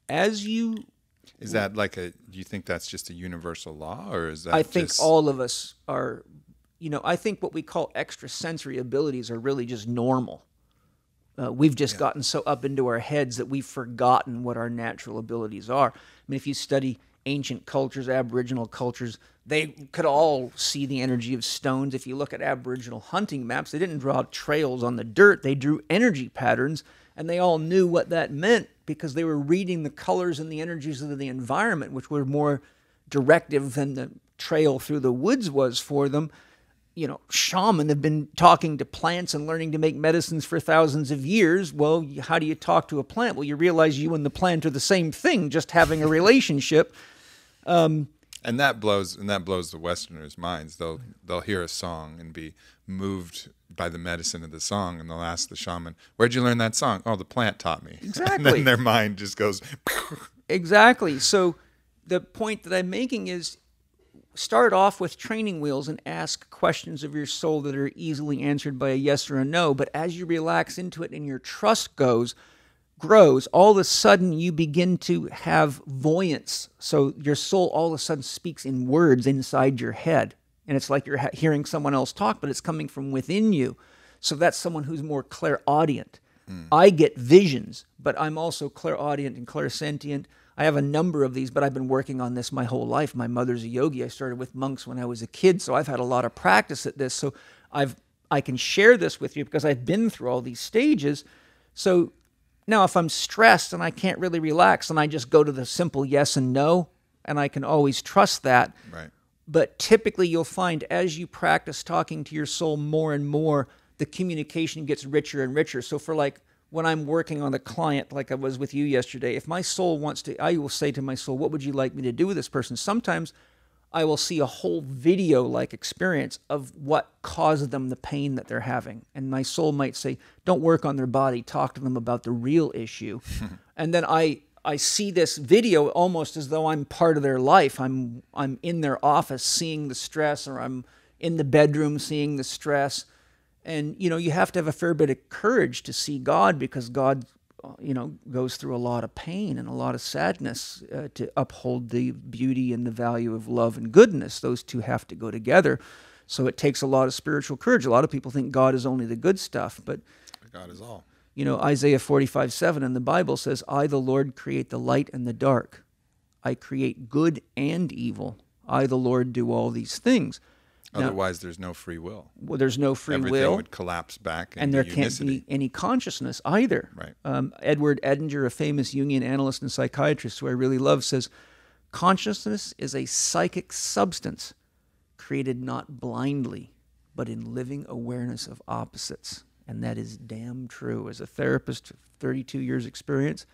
Is that like do you think that's just a universal law, or is that I think all of us are, I think what we call extrasensory abilities are really just normal. We've just gotten so up into our heads that we've forgotten what our natural abilities are. I mean, if you study ancient cultures, Aboriginal cultures, they could all see the energy of stones. If you look at Aboriginal hunting maps, they didn't draw trails on the dirt. They drew energy patterns, and they all knew what that meant because they were reading the colors and the energies of the environment, which were more directive than the trail through the woods was for them. Shaman have been talking to plants and learning to make medicines for thousands of years. Well, how do you talk to a plant? Well, you realize you and the plant are the same thing, just having a relationship. And that blows the Westerners' minds. They'll hear a song and be moved by the medicine of the song, and they'll ask the shaman, "Where'd you learn that song?" "Oh, the plant taught me." Exactly. And then their mind just goes. Exactly. So the point that I'm making is, start off with training wheels and ask questions of your soul that are easily answered by a yes or a no. But as you relax into it and your trust grows, all of a sudden you begin to have voyance. So your soul all of a sudden speaks in words inside your head. And it's like you're hearing someone else talk, but it's coming from within you. So that's someone who's more clairaudient. I get visions, but I'm also clairaudient and clairsentient. I have a number of these, but I've been working on this my whole life. My mother's a yogi. I started with monks when I was a kid, so I've had a lot of practice at this. So I can share this with you because I've been through all these stages. So now if I'm stressed and I can't really relax, and I just go to the simple yes and no, and I can always trust that. Right. But typically you'll find as you practice talking to your soul more and more, the communication gets richer and richer. So for like when I'm working on a client, like I was with you yesterday, if my soul wants to, I will say to my soul, what would you like me to do with this person? Sometimes I will see a whole video-like experience of what caused them the pain that they're having. And my soul might say, don't work on their body, talk to them about the real issue. And then I see this video almost as though I'm part of their life. I'm in their office seeing the stress, or I'm in the bedroom seeing the stress. And, you have to have a fair bit of courage to see God, because God, goes through a lot of pain and a lot of sadness to uphold the beauty and the value of love and goodness. Those two have to go together. So it takes a lot of spiritual courage. A lot of people think God is only the good stuff, but God is all. Isaiah 45:7 in the Bible says, I, the Lord, create the light and the dark. I create good and evil. I, the Lord, do all these things. Otherwise, there's no free will. Well, there's no free will. Everything would collapse back into and there unicity. Can't be any consciousness either. Right. Edward Edinger, a famous Jungian analyst and psychiatrist who I really love, says, consciousness is a psychic substance created not blindly, but in living awareness of opposites. And that is damn true. As a therapist of 32 years experience,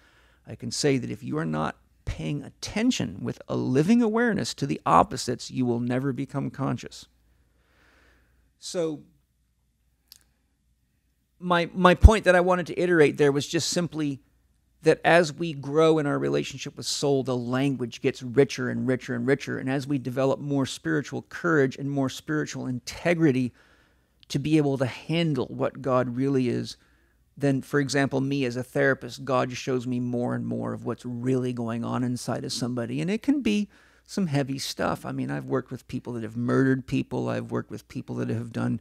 I can say that if you are not paying attention with a living awareness to the opposites, you will never become conscious. So my point that I wanted to iterate there was just simply that as we grow in our relationship with soul, the language gets richer and richer and richer. And as we develop more spiritual courage and more spiritual integrity to be able to handle what God really is, then, for example, me as a therapist, God shows me more and more of what's really going on inside of somebody. And it can be some heavy stuff. I mean, I've worked with people that have murdered people. I've worked with people that have done,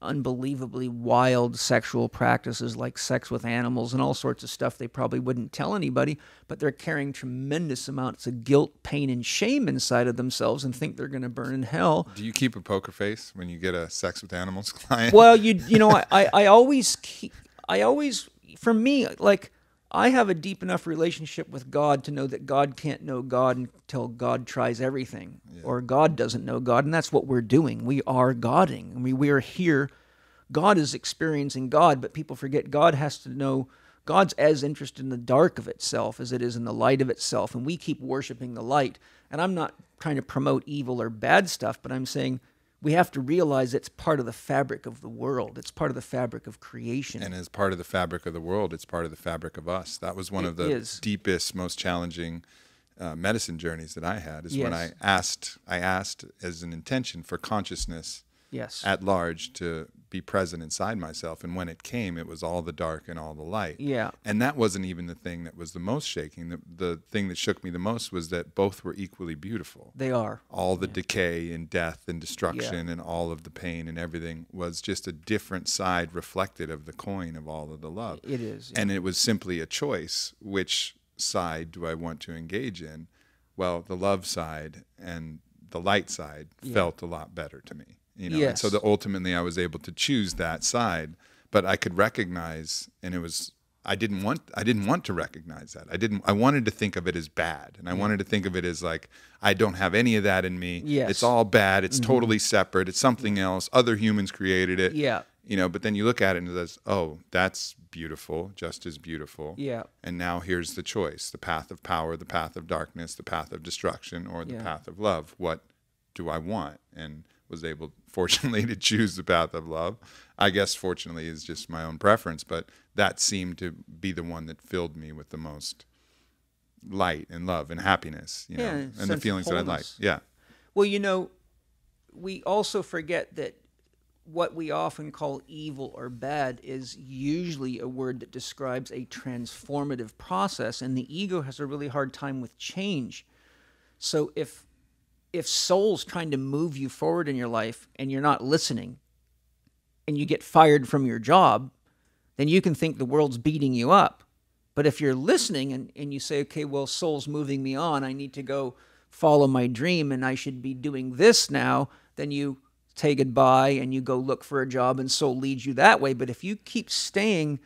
unbelievably wild sexual practices like sex with animals and all sorts of stuff they probably wouldn't tell anybody, but they're carrying tremendous amounts of guilt, pain, and shame inside of themselves and think they're going to burn in hell. Do you keep a poker face when you get a sex with animals client? Well, I always keep... for me, like, I have a deep enough relationship with God to know that God can't know God until God tries everything, or God doesn't know God, and that's what we're doing. We are Godding. I mean, we are here. God is experiencing God, but people forget God has to know. God's as interested in the dark of itself as it is in the light of itself, and we keep worshiping the light. And I'm not trying to promote evil or bad stuff, but I'm saying we have to realize it's part of the fabric of the world. It's part of the fabric of creation. And as part of the fabric of the world, it's part of the fabric of us. That was one of the deepest, most challenging medicine journeys that I had, is when I asked as an intention for consciousness at large to be present inside myself. And when it came, it was all the dark and all the light. Yeah. And that wasn't even the thing that was the most shaking. The thing that shook me the most was that both were equally beautiful. They are. All the decay and death and destruction and all of the pain and everything was just a different side reflected of the coin of all of the love. It is. And it was simply a choice. Which side do I want to engage in? Well, the love side and the light side felt a lot better to me. And so ultimately I was able to choose that side, but I could recognize, and I didn't want to recognize that. I wanted to think of it as bad, and I wanted to think of it as like, I don't have any of that in me. Yes. It's all bad. It's totally separate. It's something else. Other humans created it. Yeah. But then you look at it and it says, oh, that's beautiful, just as beautiful. Yeah. And now here's the choice: the path of power, the path of darkness, the path of destruction, or the path of love. What do I want? And was able, fortunately, to choose the path of love. I guess fortunately is just my own preference, but that seemed to be the one that filled me with the most light and love and happiness, and the feelings that I like. Yeah. Well, we also forget that what we often call evil or bad is usually a word that describes a transformative process, and the ego has a really hard time with change. So if soul's trying to move you forward in your life and you're not listening and you get fired from your job, then you can think the world's beating you up. But if you're listening and you say, okay, well, soul's moving me on, I need to go follow my dream and I should be doing this now, then you say goodbye and you go look for a job and soul leads you that way. But if you keep staying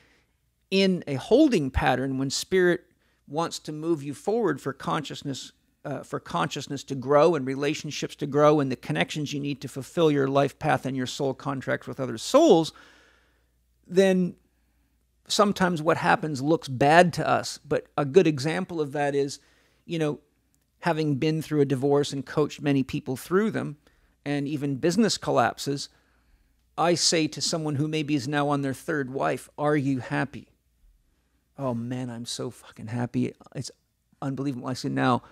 in a holding pattern when spirit wants to move you forward for consciousness to grow and relationships to grow and the connections you need to fulfill your life path and your soul contract with other souls, then sometimes what happens looks bad to us. But a good example of that is, having been through a divorce and coached many people through them, and even business collapses, I say to someone who maybe is now on their third wife, are you happy? Oh man, I'm so fucking happy. It's unbelievable. I said, now,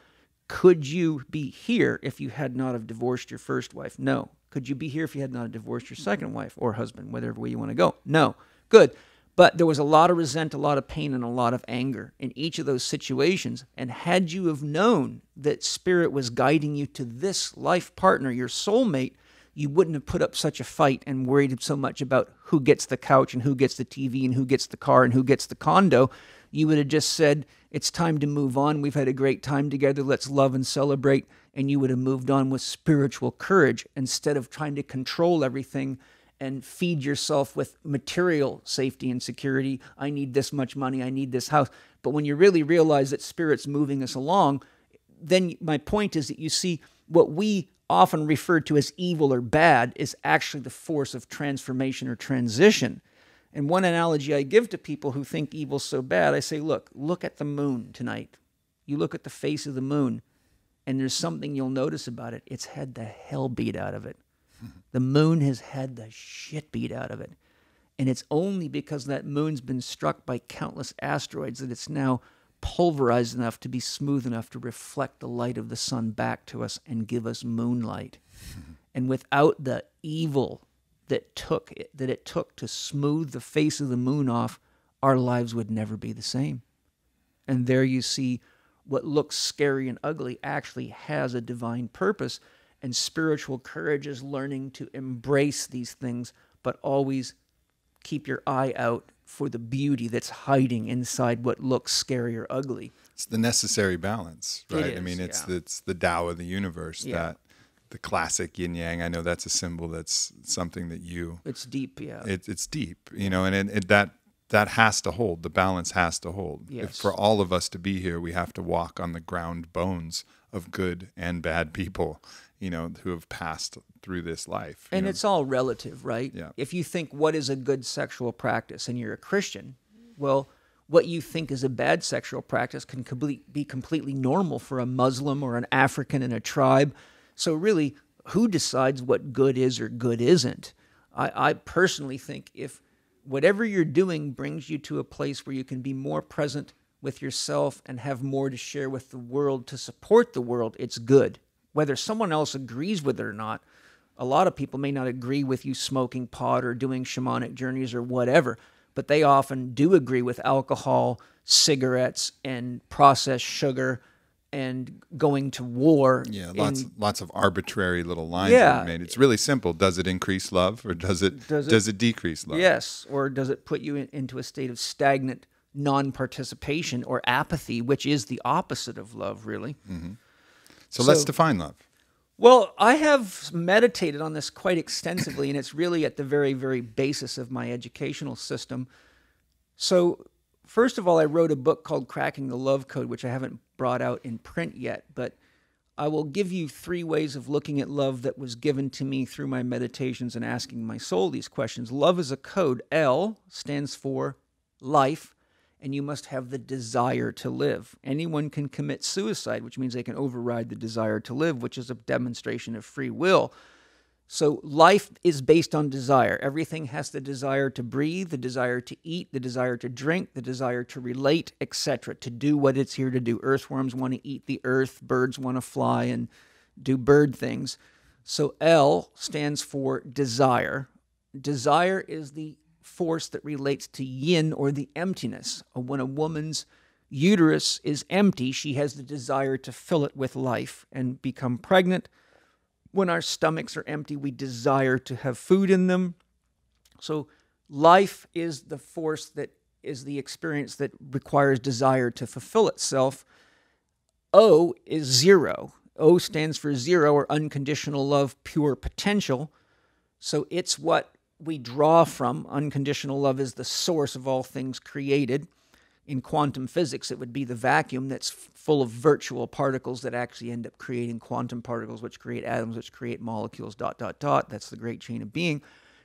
could you be here if you had not have divorced your first wife? No. Could you be here if you had not have divorced your second wife or husband, whatever way you want to go? No. Good. But there was a lot of resent, a lot of pain, and a lot of anger in each of those situations. And had you have known that spirit was guiding you to this life partner, your soulmate, you wouldn't have put up such a fight and worried so much about who gets the couch and who gets the TV and who gets the car and who gets the condo. You would have just said, it's time to move on. We've had a great time together. Let's love and celebrate. And you would have moved on with spiritual courage instead of trying to control everything and feed yourself with material safety and security. I need this much money. I need this house. But when you really realize that spirit's moving us along, then my point is that you see what we often refer to as evil or bad is actually the force of transformation or transition. And one analogy I give to people who think evil's so bad, I say, look at the moon tonight. You look at the face of the moon, and there's something you'll notice about it. It's had the hell beat out of it. The moon has had the shit beat out of it. And it's only because that moon's been struck by countless asteroids that it's now pulverized enough to be smooth enough to reflect the light of the sun back to us and give us moonlight. And without the evil that it took to smooth the face of the moon off, our lives would never be the same. And there you see what looks scary and ugly actually has a divine purpose. And spiritual courage is learning to embrace these things, but always keep your eye out for the beauty that's hiding inside what looks scary or ugly. It's the necessary balance, right? It is, I mean, it's the Tao of the universe, that the classic yin yang. I know that's a symbol. That's something that you. It's deep, yeah. It's deep, and that has to hold. The balance has to hold. Yes. For all of us to be here, we have to walk on the ground bones of good and bad people, who have passed through this life. And it's all relative, right? Yeah. If you think what is a good sexual practice and you're a Christian, well, what you think is a bad sexual practice can be completely normal for a Muslim or an African in a tribe. So really, who decides what good is or good isn't? I personally think if whatever you're doing brings you to a place where you can be more present with yourself and have more to share with the world to support the world, it's good. Whether someone else agrees with it or not, a lot of people may not agree with you smoking pot or doing shamanic journeys or whatever, but they often do agree with alcohol, cigarettes, and processed sugar, and going to war. Yeah, lots of arbitrary little lines are made. It's really simple. Does it increase love or does it decrease love? Yes, or does it put you into a state of stagnant non-participation or apathy, which is the opposite of love, really. Mm-hmm. So let's define love. Well, I have meditated on this quite extensively, and it's really at the very, very basis of my educational system. So first of all, I wrote a book called Cracking the Love Code, which I haven't brought out in print yet, but I will give you 3 ways of looking at love that was given to me through my meditations and asking my soul these questions. Love is a code. L stands for life, and you must have the desire to live. Anyone can commit suicide, which means they can override the desire to live, which is a demonstration of free will. So life is based on desire. Everything has the desire to breathe, the desire to eat, the desire to drink, the desire to relate, etc., to do what it's here to do. Earthworms want to eat the earth, birds want to fly and do bird things. So L stands for desire. Desire is the force that relates to yin, or the emptiness. When a woman's uterus is empty, she has the desire to fill it with life and become pregnant. When our stomachs are empty, we desire to have food in them. So Life is the force that is the experience that requires desire to fulfill itself. O is zero. O stands for zero, or unconditional love, pure potential. So it's what we draw from. Unconditional love is the source of all things created. In quantum physics, it would be the vacuum that's full of virtual particles that actually end up creating quantum particles, which create atoms, which create molecules, ... That's the great chain of being.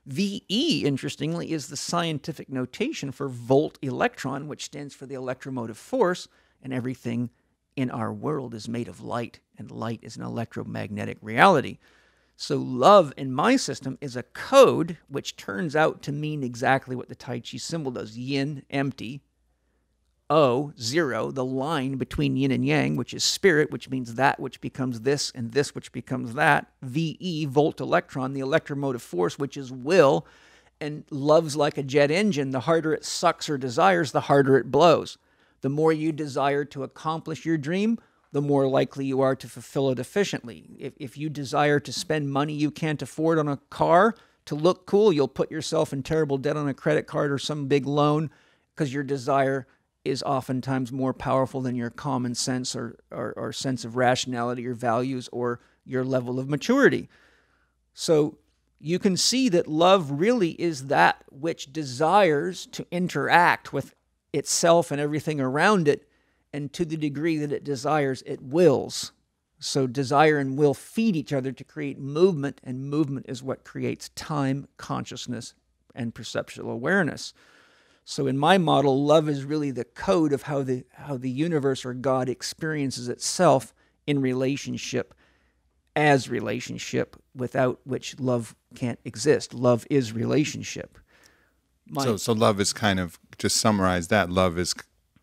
VE, interestingly, is the scientific notation for volt electron, which stands for the electromotive force, and everything in our world is made of light, and light is an electromagnetic reality. So love in my system is a code which turns out to mean exactly what the Tai Chi symbol does. Yin, empty. O, zero, the line between yin and yang, which is spirit, which means that which becomes this and this which becomes that. VE, volt electron, the electromotive force, which is will, and love's like a jet engine. The harder it sucks or desires, the harder it blows. The more you desire to accomplish your dream, the more likely you are to fulfill it efficiently. If you desire to spend money you can't afford on a car to look cool, you'll put yourself in terrible debt on a credit card or some big loan because your desire is oftentimes more powerful than your common sense or sense of rationality or values or your level of maturity. So you can see that love really is that which desires to interact with itself and everything around it, and to the degree that it desires, it wills. So desire and will feed each other to create movement, and movement is what creates time, consciousness, and perceptual awareness. So in my model, love is really the code of how the universe or God experiences itself in relationship, as relationship, without which love can't exist. Love is relationship. So love is kind of, just summarize that, love is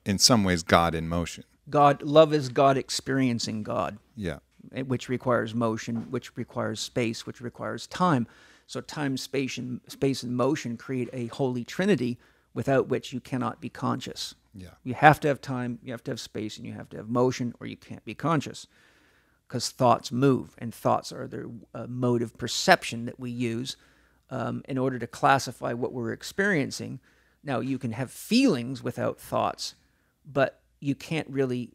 in some ways God in motion. Love is God experiencing God. Yeah. Which requires motion, which requires space, which requires time. So time, space, and motion create a Holy Trinity, without which you cannot be conscious. Yeah. You have to have time, you have to have space, and you have to have motion, or you can't be conscious. Because thoughts move, and thoughts are the mode of perception that we use in order to classify what we're experiencing. Now, you can have feelings without thoughts, but you can't really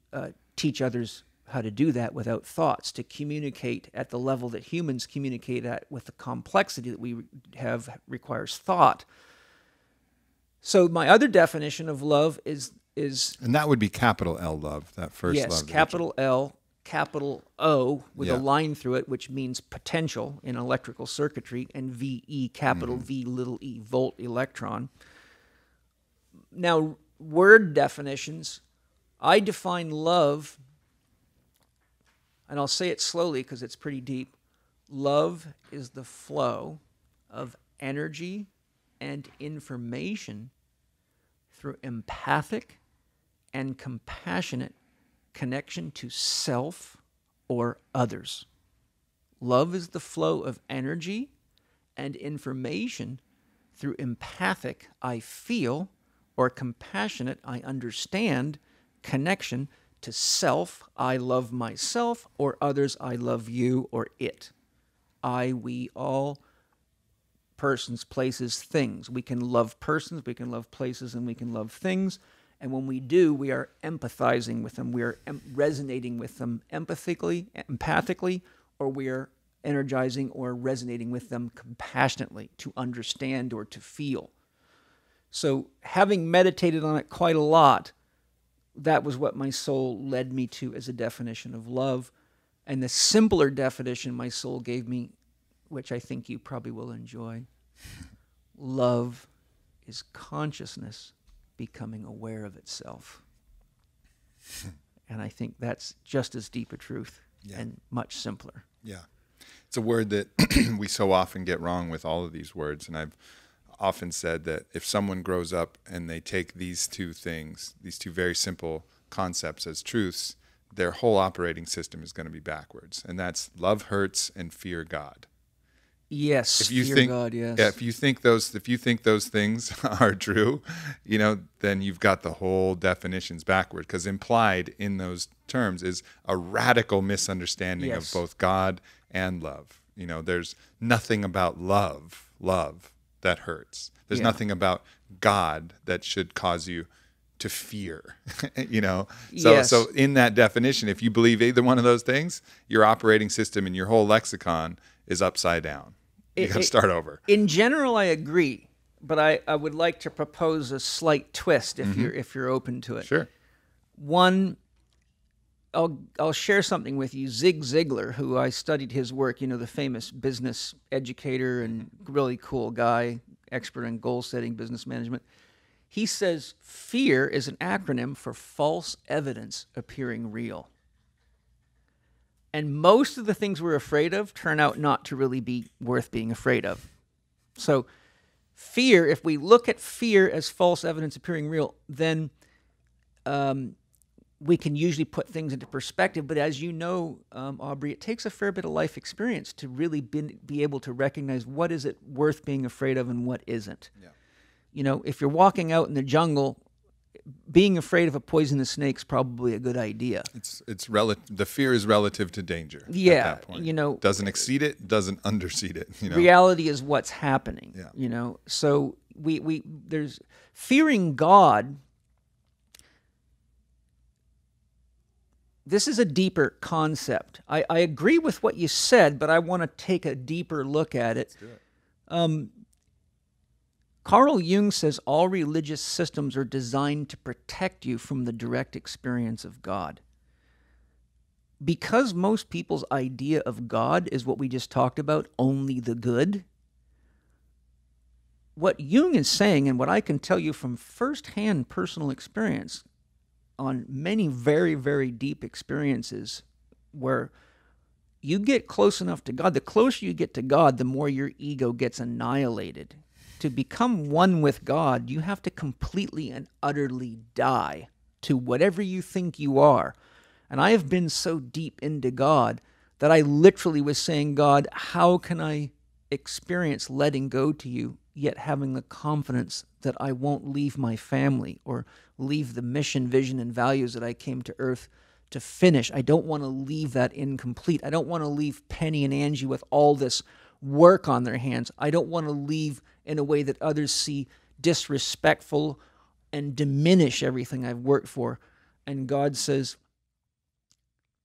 teach others how to do that without thoughts. To communicate at the level that humans communicate at with the complexity that we have requires thought. So my other definition of love is... And that would be capital L love, that first love. Yes, capital L, capital O with a Yeah. line through it, which means potential in electrical circuitry, and VE, capital V, little e, volt electron. Now, word definitions, I define love, and I'll say it slowly because it's pretty deep. Love is the flow of energy and information through empathic and compassionate connection to self or others. Love is the flow of energy and information through empathic, I feel, or compassionate, I understand, connection to self, I love myself, or others, I love you or it. I, we, all, persons, places, things. We can love persons, we can love places, and we can love things. And when we do, we are empathizing with them. We are resonating with them empathically, or we are energizing or resonating with them compassionately, to understand or to feel. So having meditated on it quite a lot, that was what my soul led me to as a definition of love. And the simpler definition my soul gave me, which I think you probably will enjoy, love is consciousness becoming aware of itself. And I think that's just as deep a truth and much simpler. Yeah. It's a word that we so often get wrong with all of these words. And I've often said that if someone grows up and they take these two things, these two very simple concepts as truths, their whole operating system is going to be backwards. And that's love hurts and fear God. Yes, if you fear think, God, yes. Yeah, if you think those things are true, then you've got the whole definitions backward, because implied in those terms is a radical misunderstanding of both God and love. There's nothing about love that hurts. There's Yeah. nothing about God that should cause you to fear, you know? So, Yes. so in that definition, if you believe either one of those things, your operating system and your whole lexicon is upside down. You got to start over. In general, I agree, but I would like to propose a slight twist if you're open to it. Sure. One, I'll share something with you. Zig Ziglar, who I studied his work, you know, the famous business educator and really cool guy, expert in goal setting, business management. He says fear is an acronym for false evidence appearing real. And most of the things we're afraid of turn out not to really be worth being afraid of. So fear, if we look at fear as false evidence appearing real, then we can usually put things into perspective. But as you know, Aubrey, it takes a fair bit of life experience to really be able to recognize what is it worth being afraid of and what isn't. Yeah. You know, if you're walking out in the jungle, being afraid of a poisonous snake is probably a good idea. It's relative. The fear is relative to danger. Yeah, at that point. you know, doesn't exceed it, doesn't underseed it. You know, reality is what's happening. Yeah. You know, so we there's fearing God. This is a deeper concept. I agree with what you said, but I want to take a deeper look at it. Let's do it. Carl Jung says all religious systems are designed to protect you from the direct experience of God. Because most people's idea of God is what we just talked about, only the good, what Jung is saying, and what I can tell you from firsthand personal experience on many very, very deep experiences where you get close enough to God, the closer you get to God, the more your ego gets annihilated. To become one with God, you have to completely and utterly die to whatever you think you are. And I have been so deep into God that I literally was saying, God, how can I experience letting go to you, yet having the confidence that I won't leave my family or leave the mission, vision, and values that I came to earth to finish. I don't want to leave that incomplete. I don't want to leave Penny and Angie with all this work on their hands. I don't want to leave in a way that others see disrespectful and diminish everything I've worked for. And God says,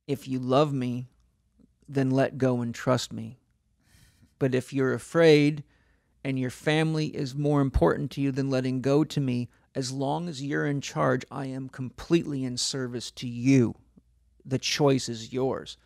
if you love me, then let go and trust me. But if you're afraid and your family is more important to you than letting go to me, as long as you're in charge, I am completely in service to you. The choice is yours.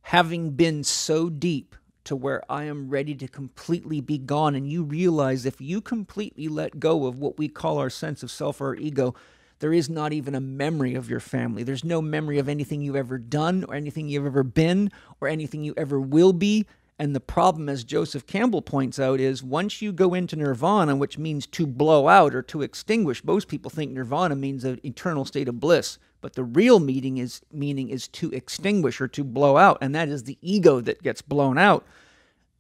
Having been so deep to where I am ready to completely be gone, and you realize if you completely let go of what we call our sense of self or our ego, there is not even a memory of your family. There's no memory of anything you've ever done or anything you've ever been or anything you ever will be. And the problem, as Joseph Campbell points out, is once you go into nirvana, which means to blow out or to extinguish, most people think nirvana means an eternal state of bliss. But the real meaning is to extinguish or to blow out, and that is the ego that gets blown out.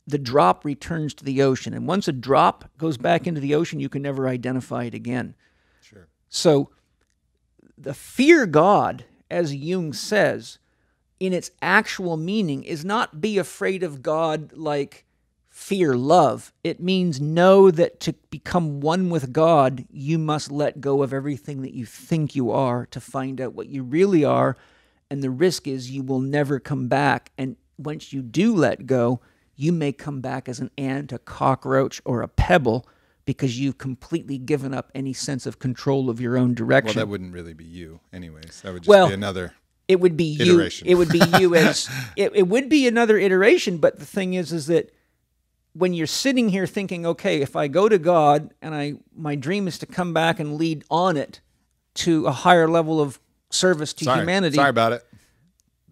The drop returns to the ocean, and once a drop goes back into the ocean, you can never identify it again. Sure. So the fear God, as Jung says, in its actual meaning is not be afraid of God like fear love. It means know that to become one with God, you must let go of everything that you think you are to find out what you really are. And the risk is you will never come back. And once you do let go, you may come back as an ant, a cockroach, or a pebble because you've completely given up any sense of control of your own direction. Well, that wouldn't really be you anyways. That would just be another it would be iteration. You. It would be you as it would be another iteration. But the thing is that when you're sitting here thinking, okay, if I go to God and my dream is to come back and lead on it to a higher level of service to humanity. Sorry about it.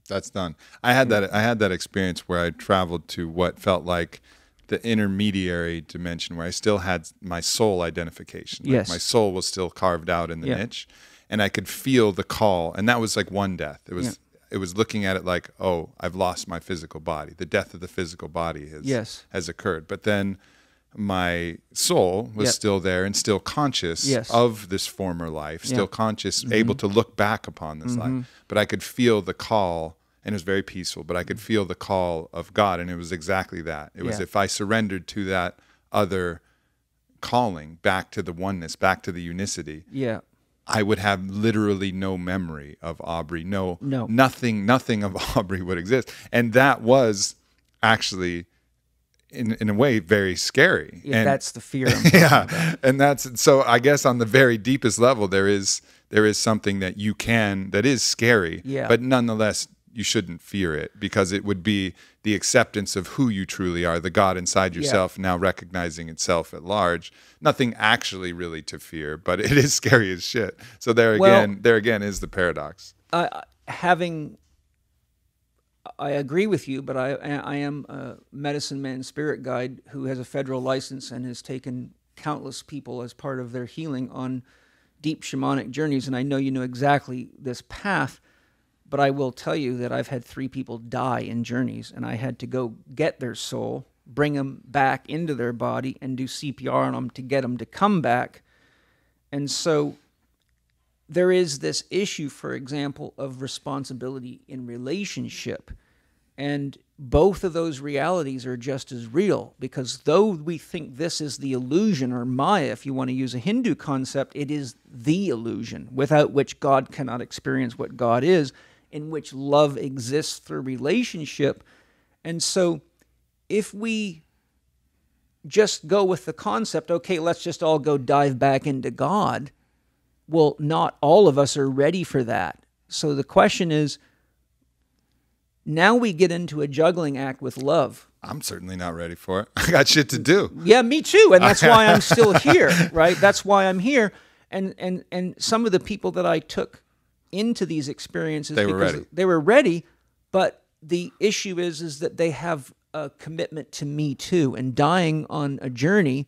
That's done. I had that experience where I traveled to what felt like the intermediary dimension where I still had my soul identification. Like yes. My soul was still carved out in the niche. And I could feel the call, and that was like one death. It was looking at it like, oh, I've lost my physical body. The death of the physical body has occurred. But then my soul was still there and still conscious of this former life, still conscious, able to look back upon this life. But I could feel the call, and it was very peaceful, but I could feel the call of God, and it was exactly that. It was if I surrendered to that other calling back to the oneness, back to the unicity, I would have literally no memory of Aubrey. No. Nothing of Aubrey would exist. And that was actually, in a way, very scary. Yeah, and that's the fear I'm talking about. And that's, so I guess on the very deepest level, there is something that that is scary, but nonetheless, you shouldn't fear it, because it would be the acceptance of who you truly are, the God inside yourself, now recognizing itself at large. Nothing actually really to fear, but it is scary as shit. So there again is the paradox. I agree with you, but I am a medicine man spirit guide who has a federal license and has taken countless people as part of their healing on deep shamanic journeys, and I know you know exactly this path. But I will tell you that I've had 3 people die in journeys, and I had to go get their soul, bring them back into their body, and do CPR on them to get them to come back. And so there is this issue, for example, of responsibility in relationship. And both of those realities are just as real, because though we think this is the illusion, or Maya, if you want to use a Hindu concept, it is the illusion without which God cannot experience what God is, in which love exists through relationship. And so if we just go with the concept, okay, let's just all go dive back into God, well, not all of us are ready for that. So the question is, now we get into a juggling act with love. I'm certainly not ready for it. I got shit to do. Yeah, me too. And that's why I'm still here, right? That's why I'm here. And some of the people that I took into these experiences, they were ready, but the issue is that they have a commitment to me too, and dying on a journey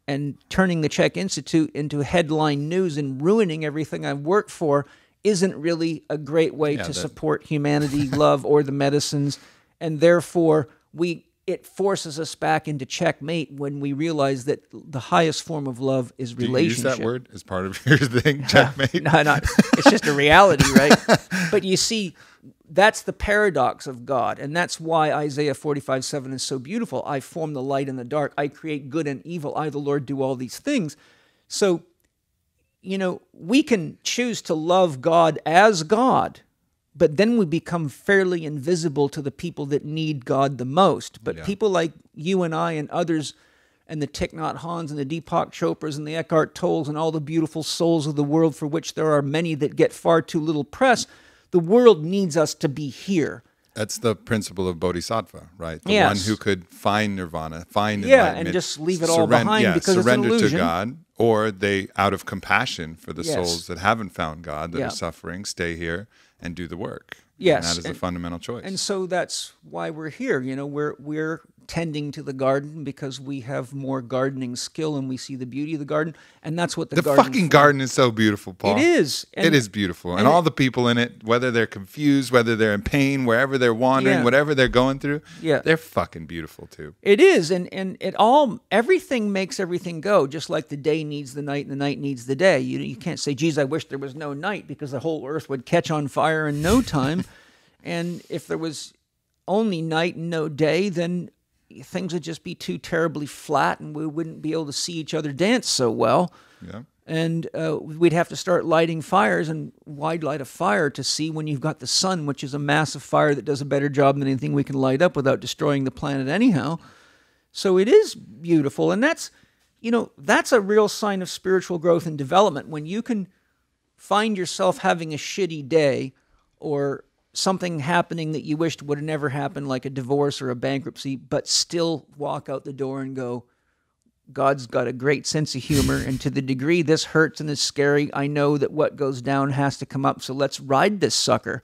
and turning the Chek Institute into headline news and ruining everything I've worked for isn't really a great way to support humanity, love, or the medicines. And therefore it forces us back into checkmate when we realize that the highest form of love is relationship. Do you use that word as part of your thing, checkmate? No, it's just a reality, right? But you see, that's the paradox of God, and that's why Isaiah 45:7 is so beautiful. I form the light and the dark. I create good and evil. I, the Lord, do all these things. So, we can choose to love God as God, but then we become fairly invisible to the people that need God the most. But people like you and I and others, and the Thich Nhat Hanhs and the Deepak Chopras and the Eckhart Tolles and all the beautiful souls of the world, for which there are many that get far too little press, the world needs us to be here. That's the principle of Bodhisattva, right? The one who could find nirvana, find enlightenment. And just leave it all behind because it's an illusion. Surrender to God, or they, out of compassion for the souls that haven't found God, that are suffering, stay here and do the work. Yes. And that is a fundamental choice. And so that's why we're here. We're tending to the garden because we have more gardening skill and we see the beauty of the garden. And that's what the fucking garden is so beautiful, Paul. It is. It is beautiful. And all the people in it, whether they're confused, whether they're in pain, wherever they're wandering, whatever they're going through, they're fucking beautiful too. It is. And everything makes everything go, just like the day needs the night and the night needs the day. You can't say, geez, I wish there was no night, because the whole earth would catch on fire in no time. And if there was only night and no day, then things would just be too terribly flat and we wouldn't be able to see each other dance so well. Yeah. And we'd have to start lighting fires, and why'd light a fire to see when you've got the sun, which is a massive fire that does a better job than anything we can light up without destroying the planet anyhow. So it is beautiful. And that's a real sign of spiritual growth and development, when you can find yourself having a shitty day or something happening that you wished would have never happened, like a divorce or a bankruptcy, but still walk out the door and go, God's got a great sense of humor, and to the degree this hurts and is scary, I know that what goes down has to come up, so let's ride this sucker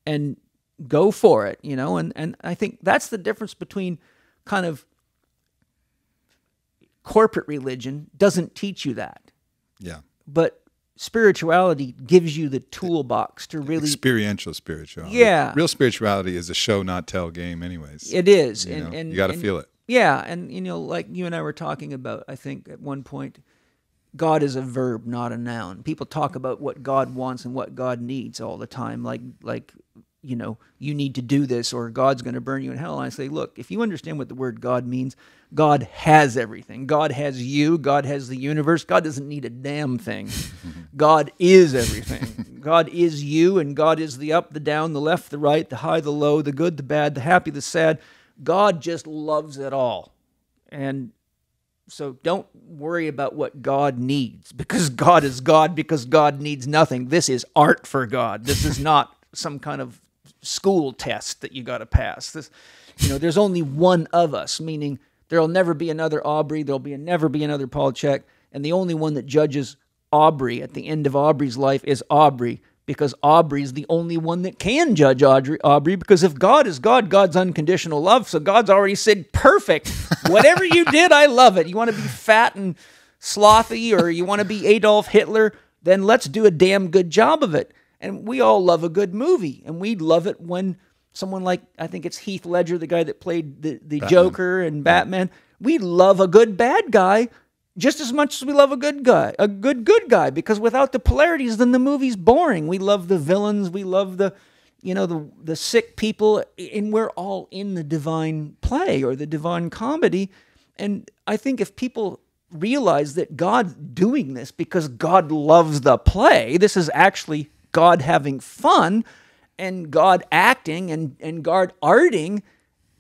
and go for it, and I think that's the difference between kind of corporate religion doesn't teach you that. Yeah. But spirituality gives you the toolbox to really... Experiential spirituality. Yeah. Real spirituality is a show, not tell game anyways. It is. And you got to feel it. Yeah. And, like you and I were talking about, I think at one point, God is a verb, not a noun. People talk about what God wants and what God needs all the time. Like you need to do this or God's going to burn you in hell. And I say, look, if you understand what the word God means, God has everything. God has you. God has the universe. God doesn't need a damn thing. God is everything. God is you, and God is the up, the down, the left, the right, the high, the low, the good, the bad, the happy, the sad. God just loves it all. And so don't worry about what God needs, because God is God, because God needs nothing. This is art for God. This is not some kind of school test that you got to pass. This, there's only one of us, meaning there'll never be another Aubrey, never be another Paul Chek, and the only one that judges Aubrey at the end of Aubrey's life is Aubrey, because Aubrey's the only one that can judge Aubrey, because if God is God, God's unconditional love, so God's already said, perfect, whatever you did, I love it. You want to be fat and slothy, or you want to be Adolf Hitler, then let's do a damn good job of it. And we all love a good movie, and we love it when someone like, I think it's Heath Ledger, the guy that played the Joker and Batman, we love a good bad guy just as much as we love a good good guy, because without the polarities, then the movie's boring. We love the villains, we love the sick people, and we're all in the divine play or the divine comedy. And I think if people realize that God's doing this because God loves the play, this is actually God having fun, and God acting, and God arting,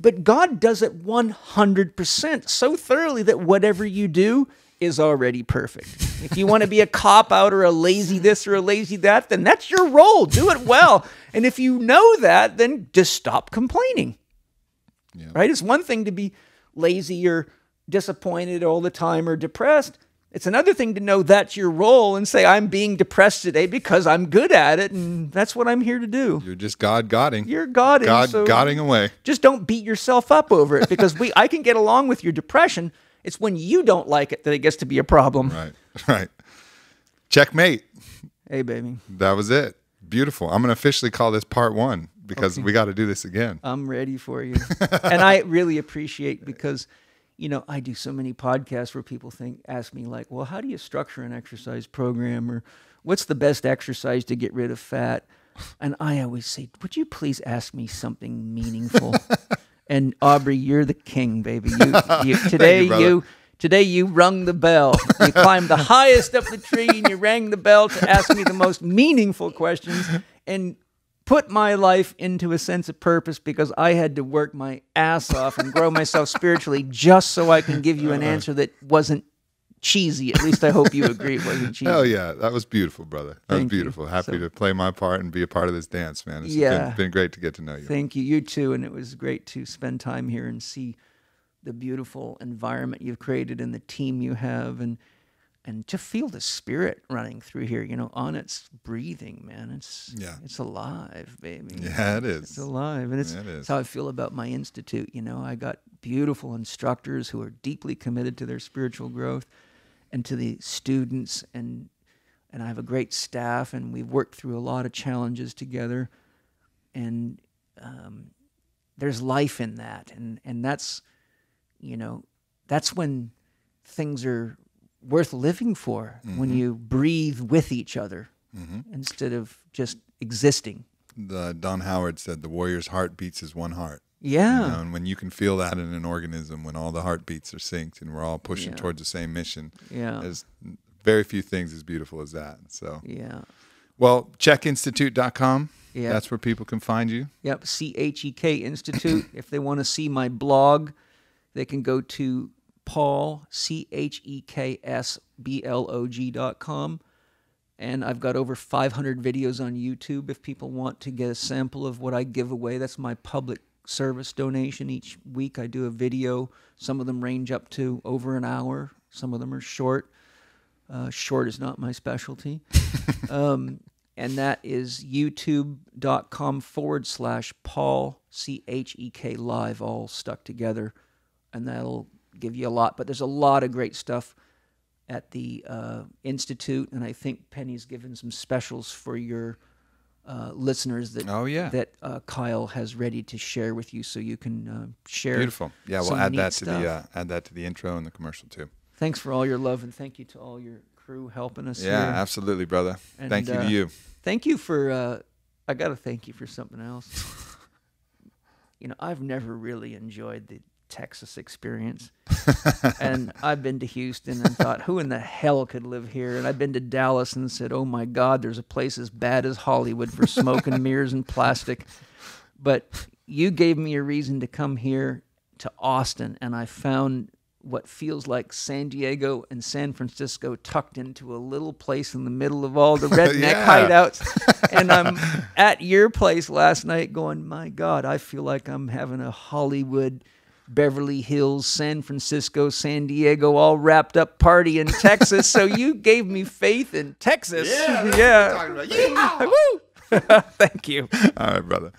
but God does it 100% so thoroughly that whatever you do is already perfect. If you want to be a cop-out or a lazy this or a lazy that, then that's your role. Do it well. And if you know that, then just stop complaining. Yeah. Right? It's one thing to be lazy or disappointed all the time or depressed. It's another thing to know that's your role and say, I'm being depressed today because I'm good at it, and that's what I'm here to do. You're just God-godding. You're godding. God-godding away. Just don't beat yourself up over it, because I can get along with your depression. It's when you don't like it that it gets to be a problem. Right. Checkmate. Hey, baby. That was it. Beautiful. I'm going to officially call this part 1, because we got to do this again. I'm ready for you. And I really appreciate, because I do so many podcasts where people ask me like, well, how do you structure an exercise program? Or what's the best exercise to get rid of fat? And I always say, would you please ask me something meaningful? And Aubrey, you're the king, baby. Today you rung the bell. You climbed the highest up the tree and you rang the bell to ask me the most meaningful questions and put my life into a sense of purpose, because I had to work my ass off and grow myself spiritually just so I can give you an answer that wasn't cheesy. At least I hope you agree it wasn't cheesy. Hell yeah. That was beautiful, brother. That was beautiful. Happy to play my part and be a part of this dance, man. It's been great to get to know you. Thank you. You too. And it was great to spend time here and see the beautiful environment you've created and the team you have, and to feel the spirit running through here, on its breathing, man. It's alive, baby. Yeah, it is. It's alive. And it's how I feel about my institute. I got beautiful instructors who are deeply committed to their spiritual growth, and to the students, and I have a great staff, and we've worked through a lot of challenges together, and there's life in that, and that's when things are worth living for, when you breathe with each other instead of just existing. Don Howard said the warrior's heart beats as one heart. Yeah. And when you can feel that in an organism, when all the heartbeats are synced and we're all pushing towards the same mission, there's very few things as beautiful as that. So, well, ChekInstitute.com. Yeah. That's where people can find you. Yep. CHEK Institute. If they want to see my blog, they can go to Paul, CheksBlog.com. And I've got over 500 videos on YouTube if people want to get a sample of what I give away. That's my public service donation. Each week I do a video. Some of them range up to over an hour. Some of them are short. Short is not my specialty. And that is youtube.com/Paul, CHEK Live, all stuck together. And that'll give you a lot. But there's a lot of great stuff at the Institute. And I think Penny's given some specials for your listeners that Kyle has ready to share with you, so you can share. Beautiful. Yeah, we'll add that to the intro and the commercial too. Thanks for all your love, and thank you to all your crew helping us. Yeah, here. Absolutely, brother. And thank you to you. Thank you for I got to thank you for something else. You know, I've never really enjoyed the Texas experience. And I've been to Houston and thought, who in the hell could live here? And I've been to Dallas and said, oh my God, there's a place as bad as Hollywood for smoke and mirrors and plastic. But you gave me a reason to come here to Austin, and I found what feels like San Diego and San Francisco tucked into a little place in the middle of all the redneck hideouts. And I'm at your place last night going, my God, I feel like I'm having a Hollywood, Beverly Hills, San Francisco, San Diego, all wrapped up party in Texas. So you gave me faith in Texas. Yeah. That's what I'm talking about. Woo! Thank you. All right, brother.